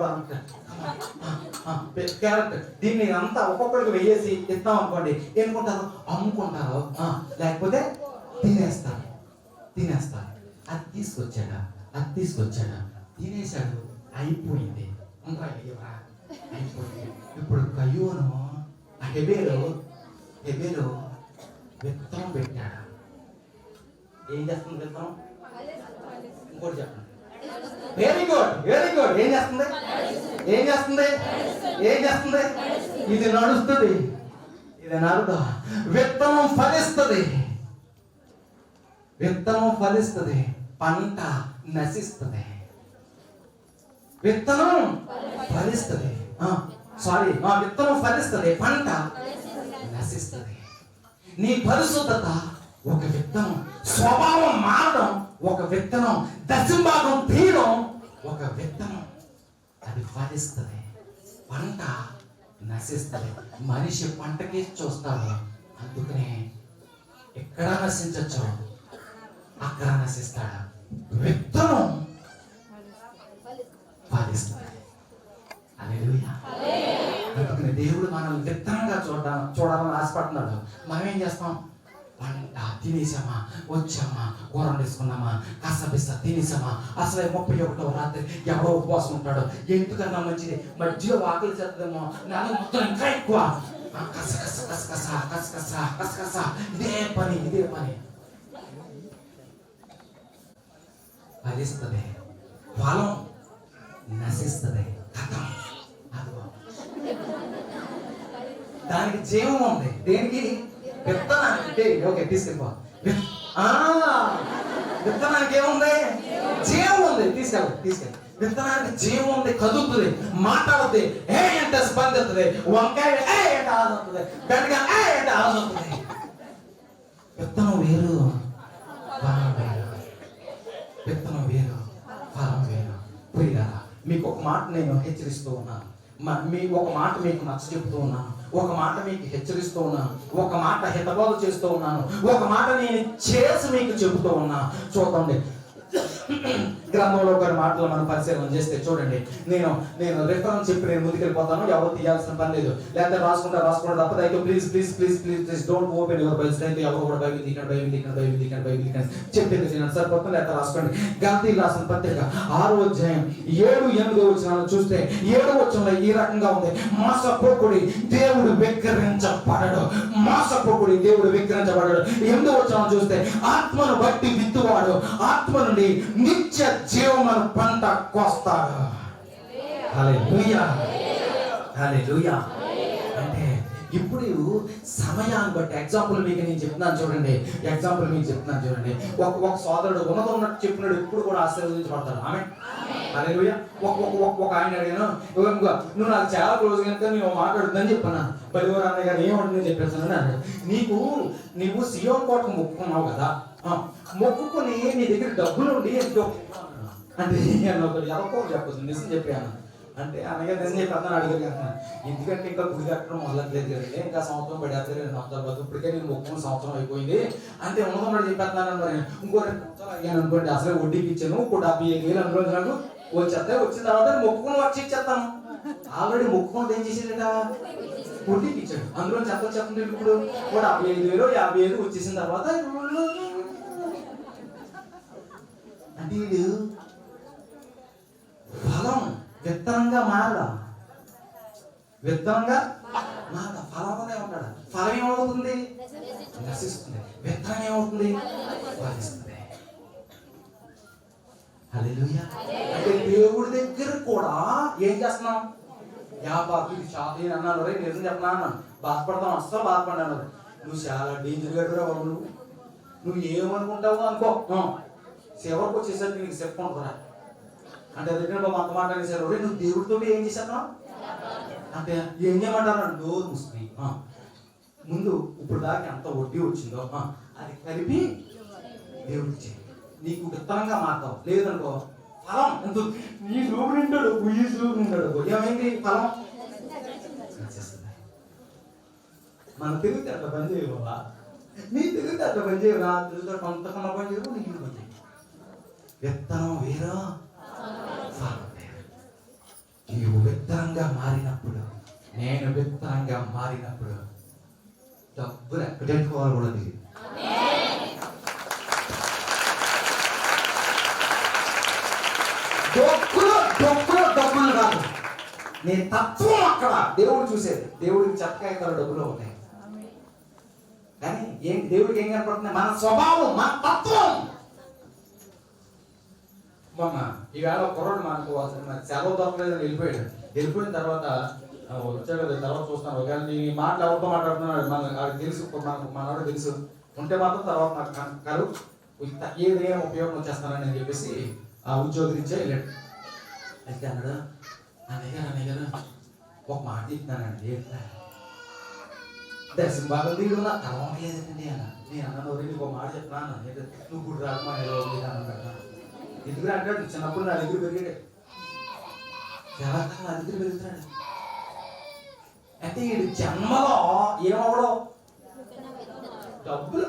క్యారెట్. దీన్ని అంతా ఒక్కొక్కరికి వేసి ఇద్దాం అనుకోండి, ఏనుకుంటారు అమ్ముకుంటారు, లేకపోతే తినేస్తారు. అది తీసుకొచ్చాడా తినేశాడు, అయిపోయింది. ఇంకా అయిపోయింది. ఇప్పుడు కయ్యూను హెబేరు విత్తనం పెట్టాడు. ఏం చేస్తుంది విత్తనం? ఇంకోటి చెప్పండి. Very good. ఏం చేస్తుంది? ఇది నడుస్తుంది. విత్తనం ఫలిస్తుంది, పంట నశిస్తుంది. విత్తనం ఫలిస్తుంది, పంట నశిస్తుంది. నీ పరిశుద్ధత ఒక విత్తనం, స్వభావం మారడం ఒక విత్తనం, దశంభాగం తీయడం ఒక విత్తనం. అది ఫలిస్తుంది, పంట నశిస్తుంది. మనిషి పంటకి చూస్తాడు, అందుకనే ఎక్కడ నశించచ్చు, అక్కడ నశిస్తాడు. విత్తనం ఫలిస్తుంది. హల్లెలూయా. అందుకనే దేవుడు మనల్ని విత్తనంగా చూడాలని ఆశపడుతున్నాడు. మనం ఏం చేస్తాం? పంట తినేసామా, వచ్చామా, కూర వండేసుకున్నామా, కసబిస్స తినేసామా. అసలే 31వ రాత్రి ఎవడో ఉపవాసం ఉంటాడు, ఎందుకన్నా మంచిది, మధ్యలో ఆకలి చేస్తుందేమో, నాలుగు మొత్తం ఇంకా ఎక్కువ కసకస ఇదే పని ఫలిస్తుంది, ఫలం నశిస్తుంది. కథం దానికి జీవం ఉంది. దేనికి? విత్తనానికి. ఓకే, తీసుకెళ్ళిపో. విత్తనానికి ఏముంది? జీవం ఉంది. తీసుకెళ్ళి. విత్తనానికి జీవం ఉంది, కదులుతుంది, మాట్లాడుతుంది, ఏ అంటే స్పందిస్తుంది. వంకాయ ఏ అంటే ఆలోచిస్తుంది, బెండకాయ ఏ అంటే ఆలోచిస్తుంది. విత్తనం వేరు, ఫలం వేరు. ప్రియులారా, మీకు ఒక మాట నేను హెచ్చరిస్తూ ఉన్నాను, ఒక మాట మీకు నచ్చ చెప్తూ ఉన్నాను, ఒక మాట మీకు హెచ్చరిస్తూ ఉన్నాను, ఒక మాట హితబోధ చేస్తూ ఉన్నాను, ఒక మాట నేను చేసి మీకు చెబుతూ ఉన్నా. చూడండి, గ్రంథంలో కొన్ని మాటలు మనం పరిశీలన చేస్తే చూడండి, నేను రిఫరెన్స్ చెప్పి నేను ముందుకెళ్ళిపోతాను, ఎవరు తీయాల్సిన పని లేదు. లేకపోతే రాసుకుంటా తప్పదు. అయితే please don't open your Bibles. అయితే ఎవరు కూడా బైబిల్ చెప్పింది సరిపోతుంది, లేకపోతే రాసుకోండి. గలాతీయులకు రాసిన పత్రిక 6వ అధ్యాయం 7-8 వచనాలను చూస్తే 7వ వచనంలో ఈ రకంగా ఉంది. మోసపోకుడి, దేవుడు వెక్కిరించబడడు. 8వ వచనం చూస్తే ఆత్మను బట్టి విత్తువాడు ఆత్మ నుండి నిత్య జీవమును పంట కోస్తాడు. హల్లెలూయా. అంటే ఇప్పుడు సమయాన్ని బట్టి ఎగ్జాంపుల్ మీకు నేను చెప్తున్నాను చూడండి. ఒక సోదరుడు ఉన్నట్టు చెప్పినాడు, ఇప్పుడు కూడా ఆశీర్వదించబడతాడు. ఆమె హల్లెలూయా. ఒక ఆయన అడిగాను, నువ్వు నాకు చాలా క్లోజ్ కనుక నేను మాట్లాడుతుందని చెప్పాను. బలివరు అన్నయ్య గారు ఏమంటుందని చెప్పేస్తాను అన్నాడు. నీవు సియోన్ కోట మొక్కుకున్నావు కదా, మొక్కుకొని నీ దగ్గర డబ్బులు ఉండి ఎంతో అంటే ఎవరికో చెప్పచ్చు, నిజం చెప్పాను అంటే అనగా నిజం చెప్పి అతను అడిగారు కదా, ఎందుకంటే ఇంకా గుడి కట్టడం మొదలట్లేదు కదండి, ఇంకా సంవత్సరం పడేస్తారు 2 సంవత్సరాల వరకు, ఇప్పటికే నేను మొక్కుకున్న సంవత్సరం అయిపోయింది అంటే ఉన్నదన్నట్టు చెప్పేస్తున్నాను. మరి ఇంకో 2 సంవత్సరాలు అయ్యాను అనుకోండి, అసలే వడ్డీకి ఇచ్చాను, ఇప్పుడు 75,000 అందులో నాకు వచ్చిన తర్వాత మొక్కుకుని వచ్చి ఇచ్చేస్తాను. ఆల్రెడీ మొక్కుకున్నది ఏం చేసేట వడ్డీకి ఇచ్చాడు, అందులో చెప్పండి ఇప్పుడు 75,000 55 వచ్చేసిన తర్వాత అంటే వీడు ఫలం విత్తనంగా మారడా, ఫలంగానే ఉంటాడు. ఫలం ఏమవుతుంది? నశిస్తుంది. విత్తనం ఏమవుతుంది? ఫలిస్తుంది. హల్లెలూయా. అంటే దేవుడి దగ్గర కూడా ఏం చేస్తున్నాం? ఇది షాప్ అన్నాను, రే నిజం చెప్పనా అన్నాను, బాధపడతాను, అస్సలు బాధపడ్డాను. నువ్వు చాలా డేంజర్ గడురా బాబు, నువ్వు ఏమనుకుంటావు అనుకో, చివరికి వచ్చేసరికి నీకు చెప్పుకుంటురా అంటే దగ్గర బాబు అంత మాట్లాడేశారు. నువ్వు దేవుడితో ఏం చేశాను అంటే ఏం చేయమంటారు? డోర్ మూసుకుని ముందు ఇప్పుడు దాకా ఎంత వడ్డీ వచ్చిందో అది కలిపి దేవుడికి చేయి, నీకు విత్తనంగా మారుతావు. లేదనుకో ఫలం ఎంత నీ లోపు నిండాడు ఈ లోపు నిండాడు ఏమైంది ఫలం మన తిరిగితే అట్లా పని చేయవా నీ తిరిగితే అట్లా పని చేయరా తిరుగుతా కొంతకన్నా పని చేయవు నీకు పని చేయవు విత్తనం వేరా ఫలం వేరు నీవు విత్తనంగా మారినప్పుడు నేను విత్తనంగా మారినప్పుడు డబ్బులు ఎక్కడెట్టుకోవాలి కూడా తెలియదు డబ్బులు కాదు నీ తత్వం అక్కడ దేవుడు చూసేది దేవుడికి చెత్తకాయతల డబ్బులు ఉంటాయి కానీ దేవుడికి ఏం కనపడుతుంది మన స్వభావం మన తత్వం మొన్న ఈవేళ కుర్రాడు మనకు సెలవు దొరకలేదు వెళ్ళిపోయిన తర్వాత వచ్చే కదా తర్వాత చూస్తాను ఒకవేళ నీ మాటలు ఎవరితో మాట్లాడుతున్నాడు మనకు తెలుసు మనవాడు తెలుసు ఉంటే మాత్రం తర్వాత నాకు కలు ఏదేం ఉపయోగం వచ్చేస్తానని అని చెప్పేసి ఆ ఉద్యోగి నుంచే వెళ్ళాడు అయితే అన్నాడు అన్నయ్య ఒక మాట చెప్తానండి దర్శనం బాగా తీరు నాకు అలవాట్లేదండి అన్న నేను అన్న నీకు ఒక మాట చెప్తాను నువ్వు గుడి రాకమా అన్నాడు ఎదురు అంటాడు చిన్నప్పుడు నా దగ్గర పెరిగాడు చాలా నా దగ్గర పెరుగుతున్నాడు అంటే వీడు జన్మలో ఏమవడం డబ్బులు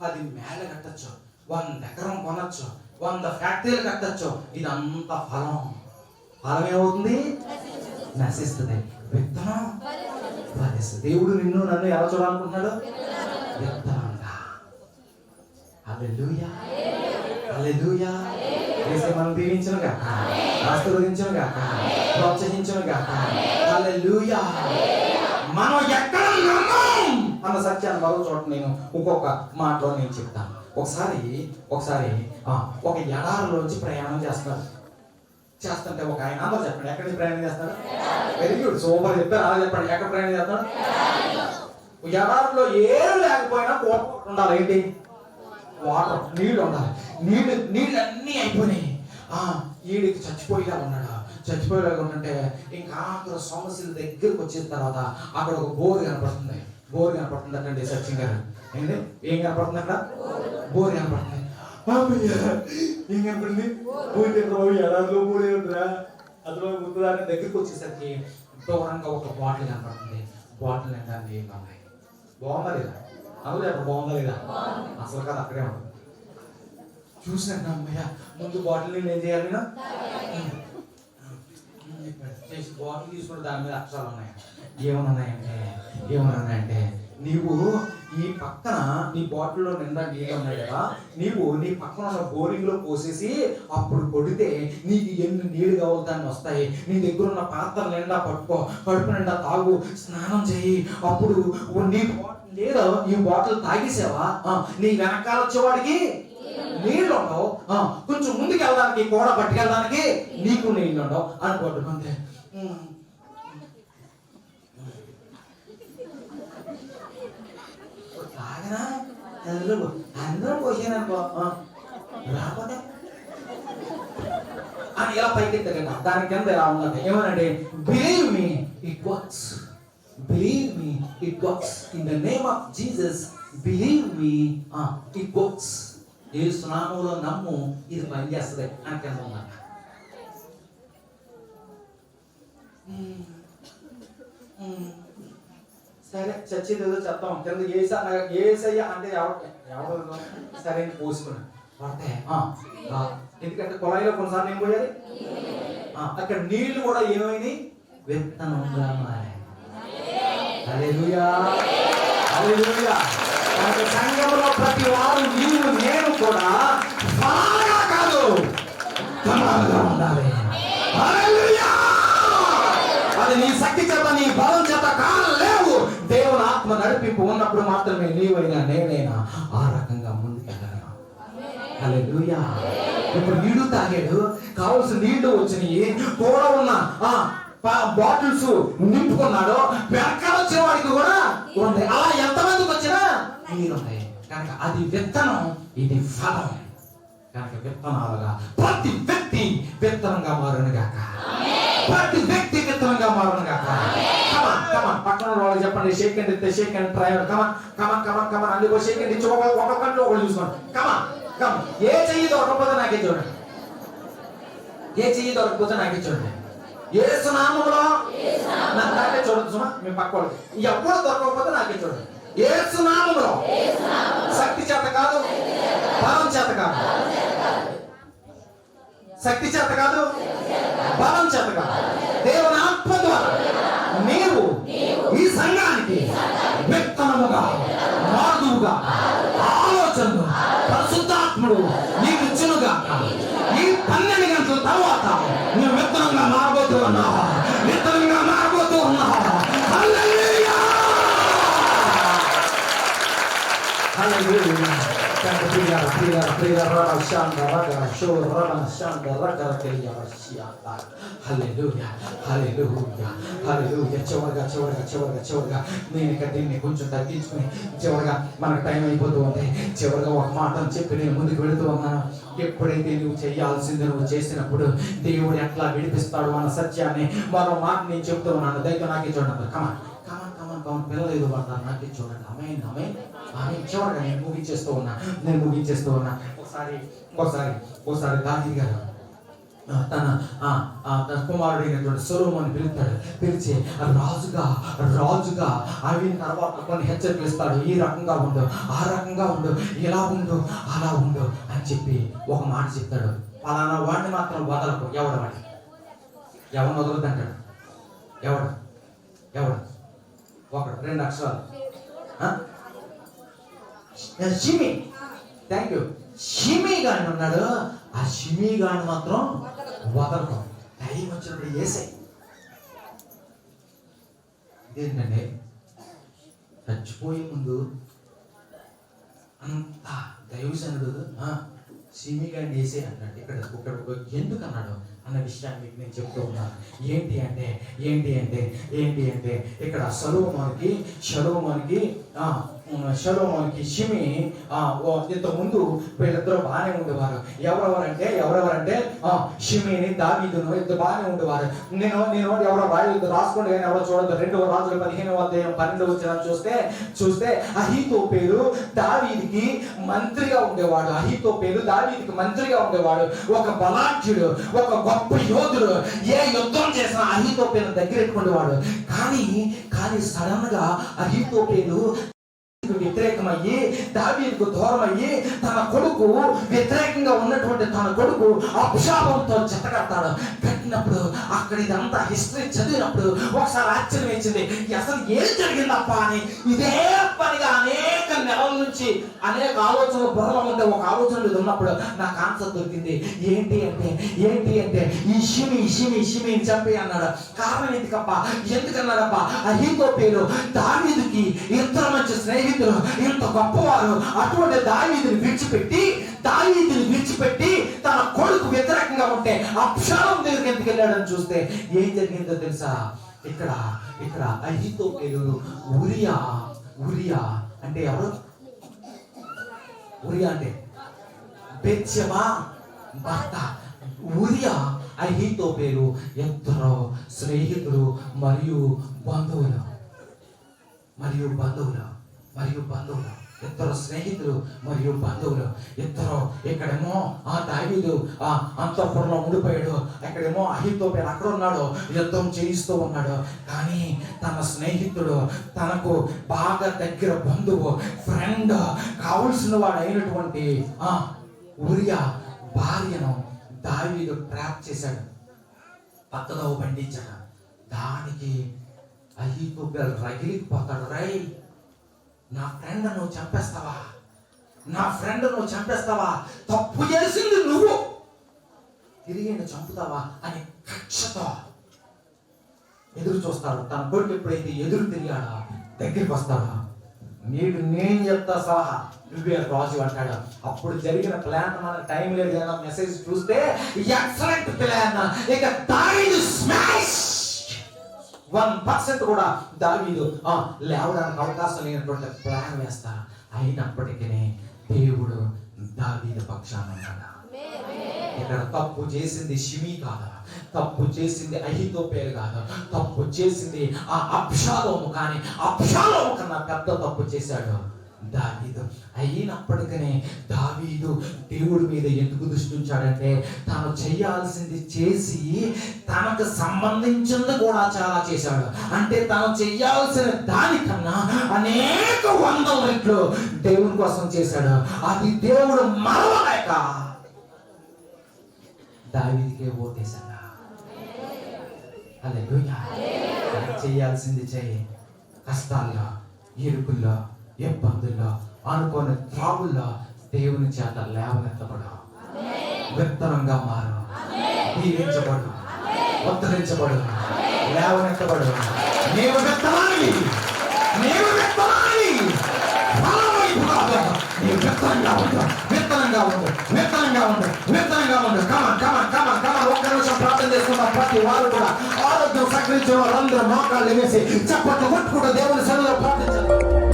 10 మేళ్ళ కట్టచ్చు 100 ఎకరం కొనొచ్చు 100 ఫ్యాక్టరీలు కట్టచ్చు ఇదంతా ఫలం ఏమవుతుంది నశిస్తుంది విత్తనం ఫలిస్తుంది దేవుడు నిన్ను నన్ను ఎలా చూడాలనుకుంటున్నాడు విత్తనంగా హల్లెలూయా హల్లెలూయా మనం దీవించను గాక ఆశీర్వదించను గాక ప్రోత్సహించను గాక హల్లెలూయా మనం ఎక్కడ ఉన్నాం అన్న సత్యాన్ని మరో చోట నేను ఇంకొక మాటలో నేను చెప్తాను ఒకసారి ఒక ఎడారిలోంచి ప్రయాణం చేస్తుంటే ఒక ఆయన అందరూ చెప్పండి ఎక్కడి నుంచి ప్రయాణం చేస్తాడు వెరీ గుడ్ సూపర్ చెప్పారు అలా చెప్పండి ఎక్కడ ప్రయాణం చేస్తాడు ఎడారిలో ఏం లేకపోయినా ఉండాలి ఏంటి వాటర్ నీళ్ళు ఉండాలి నీళ్ళు అన్నీ అయిపోయినాయి ఈడికి చచ్చిపోయేలా ఉంటే ఇంకా ఆఖరు సమస్యల దగ్గరకు వచ్చిన తర్వాత అక్కడ ఒక బోర్ కనపడుతుంది అంటే సచిన్ గారు ఏంటంటే ఏం కనపడుతుంది అక్కడ బోర్ కనపడుతుంది ఏం కనపడింది ఎడారిలో బోరే ఉంటుందా అందులో గుర్తుదాని దగ్గరికి వచ్చేసరికి దూరంగా ఒక బాటిల్ కనపడుతుంది బాటిల్ నిండా నీళ్ళు ఉన్నాయి బాగుందా లేదా అవును చెప్పండి బాగుందా లేదా అసలు కాదు అక్కడే ఉంటుంది చూసినట్టు అమ్మయ్య ముందు బాటిల్ నీళ్ళు ఏం చేయాలి బాటిల్ తీసుకుంటే దాని మీద అక్షరాలు ఉన్నాయి ఏమన్నాయంటే నీవు ఈ పక్కన నీ బాటిల్లో నిండా నీళ్ళు ఉన్నాయి కదా నీవు నీ పక్కన ఉన్న బోరింగ్ లో పోసేసి అప్పుడు కొడితే నీకు ఎన్ని నీళ్ళు కావాలి దాన్ని వస్తాయి నీ దగ్గర ఉన్న పాత్ర నిండా పట్టుకో కడుపు నిండా తాగు స్నానం చేయి అప్పుడు నీ లేదా ఈ బాటిల్ తాగేసావా నీ వెనకాల వచ్చేవాడికి నీళ్ళు ఉండవు కొంచెం ముందుకు వెళ్ళడానికి కూడా పట్టుకెళ్ళడానికి నీకు నీళ్ళు ఉండవు అనుకోవడం అంతే తాగనా అందరూ పోసాననుకో రాకపోతే అని ఎలా పైకి ఎత్తగండి దాని కింద ఎలా ఉన్నది ఏమనంటే believe me it works in the name of Jesus believe me it works యేసు నామములో నమ్ము ఇది పనిచేస్తుంది అని కింద ఉన్నది సరే చచ్చేది ఏదో చెప్తాం కింద ఏసయ్య అంటే ఎవరు సరే పోసుకున్నాను పడితే ఎందుకంటే కొలాయిలో కొన్నిసార్లు ఏం పోయాలి అక్కడ నీళ్లు కూడా ఏమైంది విత్తనంగా మారాయి హల్లెలూయా హల్లెలూయా సంఘంలో ప్రతి వారు నీవు నేను కూడా ఫలాలుగా కాదు ఫలాలుగా ఉండాలి హల్లెలూయా అది నీ శక్తి చేత నీ బలం చేత కాలేవు దేవుని ఆత్మ నడిపింపు ఉన్నప్పుడు మాత్రమే నీవైనా నేనైనా ఆ రకంగా ముందుకెళ్ళగలను హల్లెలూయా ఇప్పుడు నీళ్లు తాగాడు కావాల్సిన నీళ్లు వచ్చినాయి కూడా ఉన్న బాటిల్స్ నింపుకున్నాడు వెనకాల వచ్చే వాడికి కూడా ఉంది అలా ఎంతమందికి వచ్చినా నీళ్ళు ఉన్నాయి కనుక అది విత్తనం ఇది ఫలం కనుక విత్తనాలుగా ప్రతి వ్యక్తి విత్తనంగా మారును గాక ప్రతి వ్యక్తి విత్తనంగా మారును గాక కమాన్ పక్కన వాళ్ళు చెప్పండి షేక్ అండ్ ఇస్తే షేక్ అండ్ ట్రై కమాన్ అందుకో షేక్ అండ్ ఇచ్చి ఒక్కొక్కరిలో ఒకళ్ళు చూసుకోండి కమాన్ ఏ చెయ్యి దొరకపోతే నాకే చూడండి ఏ చెయ్యి దొరకకపోతే నాకు చూడండి. యేసు నామములో నాకే చూడదు సుమా, మీ పక్క వాళ్ళకి ఎప్పుడు దొరకకపోతే నాకే చూడండి. యేసు నామములో, శక్తి చేత కాదు, బలం చేత కాదు, శక్తి చేత కాదు, బలం చేత కాదు, దేవుని ఆత్మ ద్వారా నీవు ఈ సంఘానికి విత్తనముగా మార్దువుగా ఆలోచనలు పరిశుద్ధాత్ముడు నీకు ఇచ్చునుగా. ఈ 12 గంటల తర్వాత నువ్వు విత్తనంగా మారబోతూ ఉన్నావా? విత్తనంగా మారబోతూ ఉన్నావా? హల్లెలూయా, హల్లెలూయా. చివరిగా నేను ఇక దీన్ని కొంచెం తగ్గించుకుని చివరిగా మనకు టైం అయిపోతూ ఉంది. చివరిగా ఒక మాట చెప్పి నేను ముందుకు వెళుతూ ఉన్నాను. ఎప్పుడైతే నువ్వు చేయాల్సింది నువ్వు చేసినప్పుడు దేవుడు ఎట్లా విడిపిస్తాడు అన్న సత్యాన్ని మరో మాట నేను చెప్తూ ఉన్నాను. దయతో నాకే చూడండి. కమాన్ పిల్లలు ఏదో పడతారు, నాకే చూడండి. ఆమె చివరిగా నేను ముగించేస్తూ ఉన్నా. ఒకసారి దావీదు గారు తన కుమారుడైనటువంటి సొలొమోను పిలిచి రాజుగా అవి తర్వాత కొన్ని హెచ్చరికలు ఇస్తాడు. ఈ రకంగా ఉండు, ఆ రకంగా ఉండు, ఇలా ఉండు, అలా ఉండు అని చెప్పి ఒక మాట చెప్తాడు. పలానా వాడిని మాత్రం వదలకు. ఎవరిని వదలదంటాడు. ఎవడు ఒకడు 2 అక్షరాలు షిమి. Thank you. షిమి గాని ఉన్నాడు. ఆ షిమి గాని మాత్రం వదలకం. టైం వచ్చినప్పుడు వేసాయి. ఇదేంటంటే చచ్చిపోయే ముందు అంత దైవజనుడు షిమి గాని వేసే అన్నాడు. ఇక్కడ ఎందుకు అన్నాడు అన్న విషయాన్ని మీకు నేను చెప్తూ ఉన్నాను. ఏంటి అంటే ఇక్కడ సొలొమోనుకి షిమి ఇంత ముందు వీళ్ళిద్దరూ బాగానే ఉండేవారు. ఎవరెవరంటే షిమిని దావీదును ఇద్దరు బాగానే ఉండేవారు. నేను ఎవరో రాసుకోండి కానీ ఎవరో చూడదు. 2 రాజుల 15:12 చూస్తే అహీతోపేలు దావీదుకి మంత్రిగా ఉండేవాడు. ఒక బలాఢ్యుడు, ఒక గొప్ప యోధుడు. ఏ యుద్ధం చేసినా అహీతోపేలు దగ్గర పెట్టుకునేవాడు. కానీ సడన్ గా అహీతోపేలు వ్యతిరేకమయ్యి దావీదుకు దూరమయ్యి తన కొడుకు వ్యతిరేకంగా ఉన్నటువంటి తన కొడుకు అబ్షాలోముతో జతకడతాడు. కట్టినప్పుడు అక్కడ ఇదంతా హిస్టరీ చదివినప్పుడు ఒకసారి ఆశ్చర్యం వేసింది. అసలు ఏం జరిగిందప్ప అని ఇదే పనిగా అనేక నెలల నుంచి అనేక ఆలోచనలు బుర్రలో ఉండే ఒక ఆలోచన ఉన్నప్పుడు నాకు ఆన్సర్ దొరికింది. ఏంటి అంటే ఈ షిమి చంపి అన్నాడు. కారణం ఎందుకన్నాడప్ప అహీతోపేలు దావీదుకి ఇంత మంచి స్నేహితుడు, ఇంత గొప్పవారు. అటువంటి దావీదుని విడిచిపెట్టి తన కొడుకు వ్యతిరేకంగా ఉంటే అబ్షాలోము దగ్గరికి ఎందుకు వెళ్ళాడని చూస్తే ఏం జరిగిందో తెలుసా? ఇక్కడ అహీతోపేలు ఉరియా అంటే ఎవరు? ఉరియా అంటే బెత్షెబా భర్త. ఉరియా అహీతోపేలు ఇద్దరు స్నేహితులు మరియు బంధువులు. ఇద్దరు స్నేహితులు మరియు బంధువులు. ఇక్కడేమో దావీదు అంతఃపురంలో ఉండిపోయాడు. ఇక్కడేమో అహీతోపేలు అక్కడ ఉన్నాడు, యుద్ధం చేయిస్తూ ఉన్నాడు. కానీ తన స్నేహితుడు, తనకు బాగా దగ్గర బంధువు, ఫ్రెండ్, కావలసిన వాడు అయినటువంటి ఉరియా భార్యను దావీదు ట్రాప్ చేశాడు, పక్కదో పండించాడు. దానికి అహీతోపేలు రగిలిపోతాడు. నా ఫ్రెండ్ నువ్వు చంపేస్తావా? తప్పు చేసింది నువ్వు, తిరిగి చంపుతావా అని కక్షతో ఎదురు చూస్తాడు. తన కొడుకు ఎప్పుడైతే ఎదురు తిరిగాడో దగ్గరికి వస్తాడు. నేను చెప్తా సలహా, నువ్వే రాజు అంటాడు. అప్పుడు జరిగిన ప్లాన్ మనకు టైం లేదు కదా, మెసేజ్ చూస్తే ఎక్సలెంట్ ప్లాన్. ఇక దావీదు స్మాష్ 1% కూడా దావీదు లేవడానికి అవకాశం లేనటువంటి ప్లాన్ వేస్తారు. అయినప్పటికీ దేవుడు దావీదు పక్షాన ఉన్నాడు. ఇక్కడ తప్పు చేసింది షిమి కాదు, తప్పు చేసింది అహీతోపేలు కాదు, తప్పు చేసింది ఆ అబ్షాలోము. కానీ అబ్షాలోము కన్నా పెద్ద తప్పు చేశాడు దావీదు. అయినప్పటికీ దావీదు దేవుడి మీద ఎందుకు దృష్టి ఉంచాడంటే తాను చేయాల్సింది చేసి తనకు సంబంధించింది కూడా చాలా చేశాడు. అంటే తాను చేయాల్సిన దానికన్నా అనేక వందల రెట్లు దేవుని కోసం చేశాడు. అది దేవుడు మరవలేక దావీదుకే ఓటేశాడు. హల్లెలూయా. చేయాల్సింది చేయి. కష్టాల్లో, ఇరుకుల్లో, ఇబ్బందుల్లో, అనుకోని త్రావుల్లో దేవుని చేత లేవనెత్తబడు, విత్తనంగా మారు, దీవించబడు, ఉద్ధరించబడు, లేవనెత్తబడు. నీవు విత్తనాన్ని, నీవు విత్తనాన్ని, నీవు విత్తనంగా ఉండు, విత్తనంగా ఉండు, విత్తనంగా ఉండు, విత్తనంగా ఉండు. కమాన్ కమాన్ కమాన్ కమాన్. ఒక్క నిమిషం ప్రార్థన చేసుకున్న ప్రతి వారు కూడా ఆరోగ్యం సహకరించిన వారందరూ మోకాళ్ళు వేసి చప్పట్లు కొట్టుకుంటూ దేవుని సన్నిధిలో ప్రార్థించారు.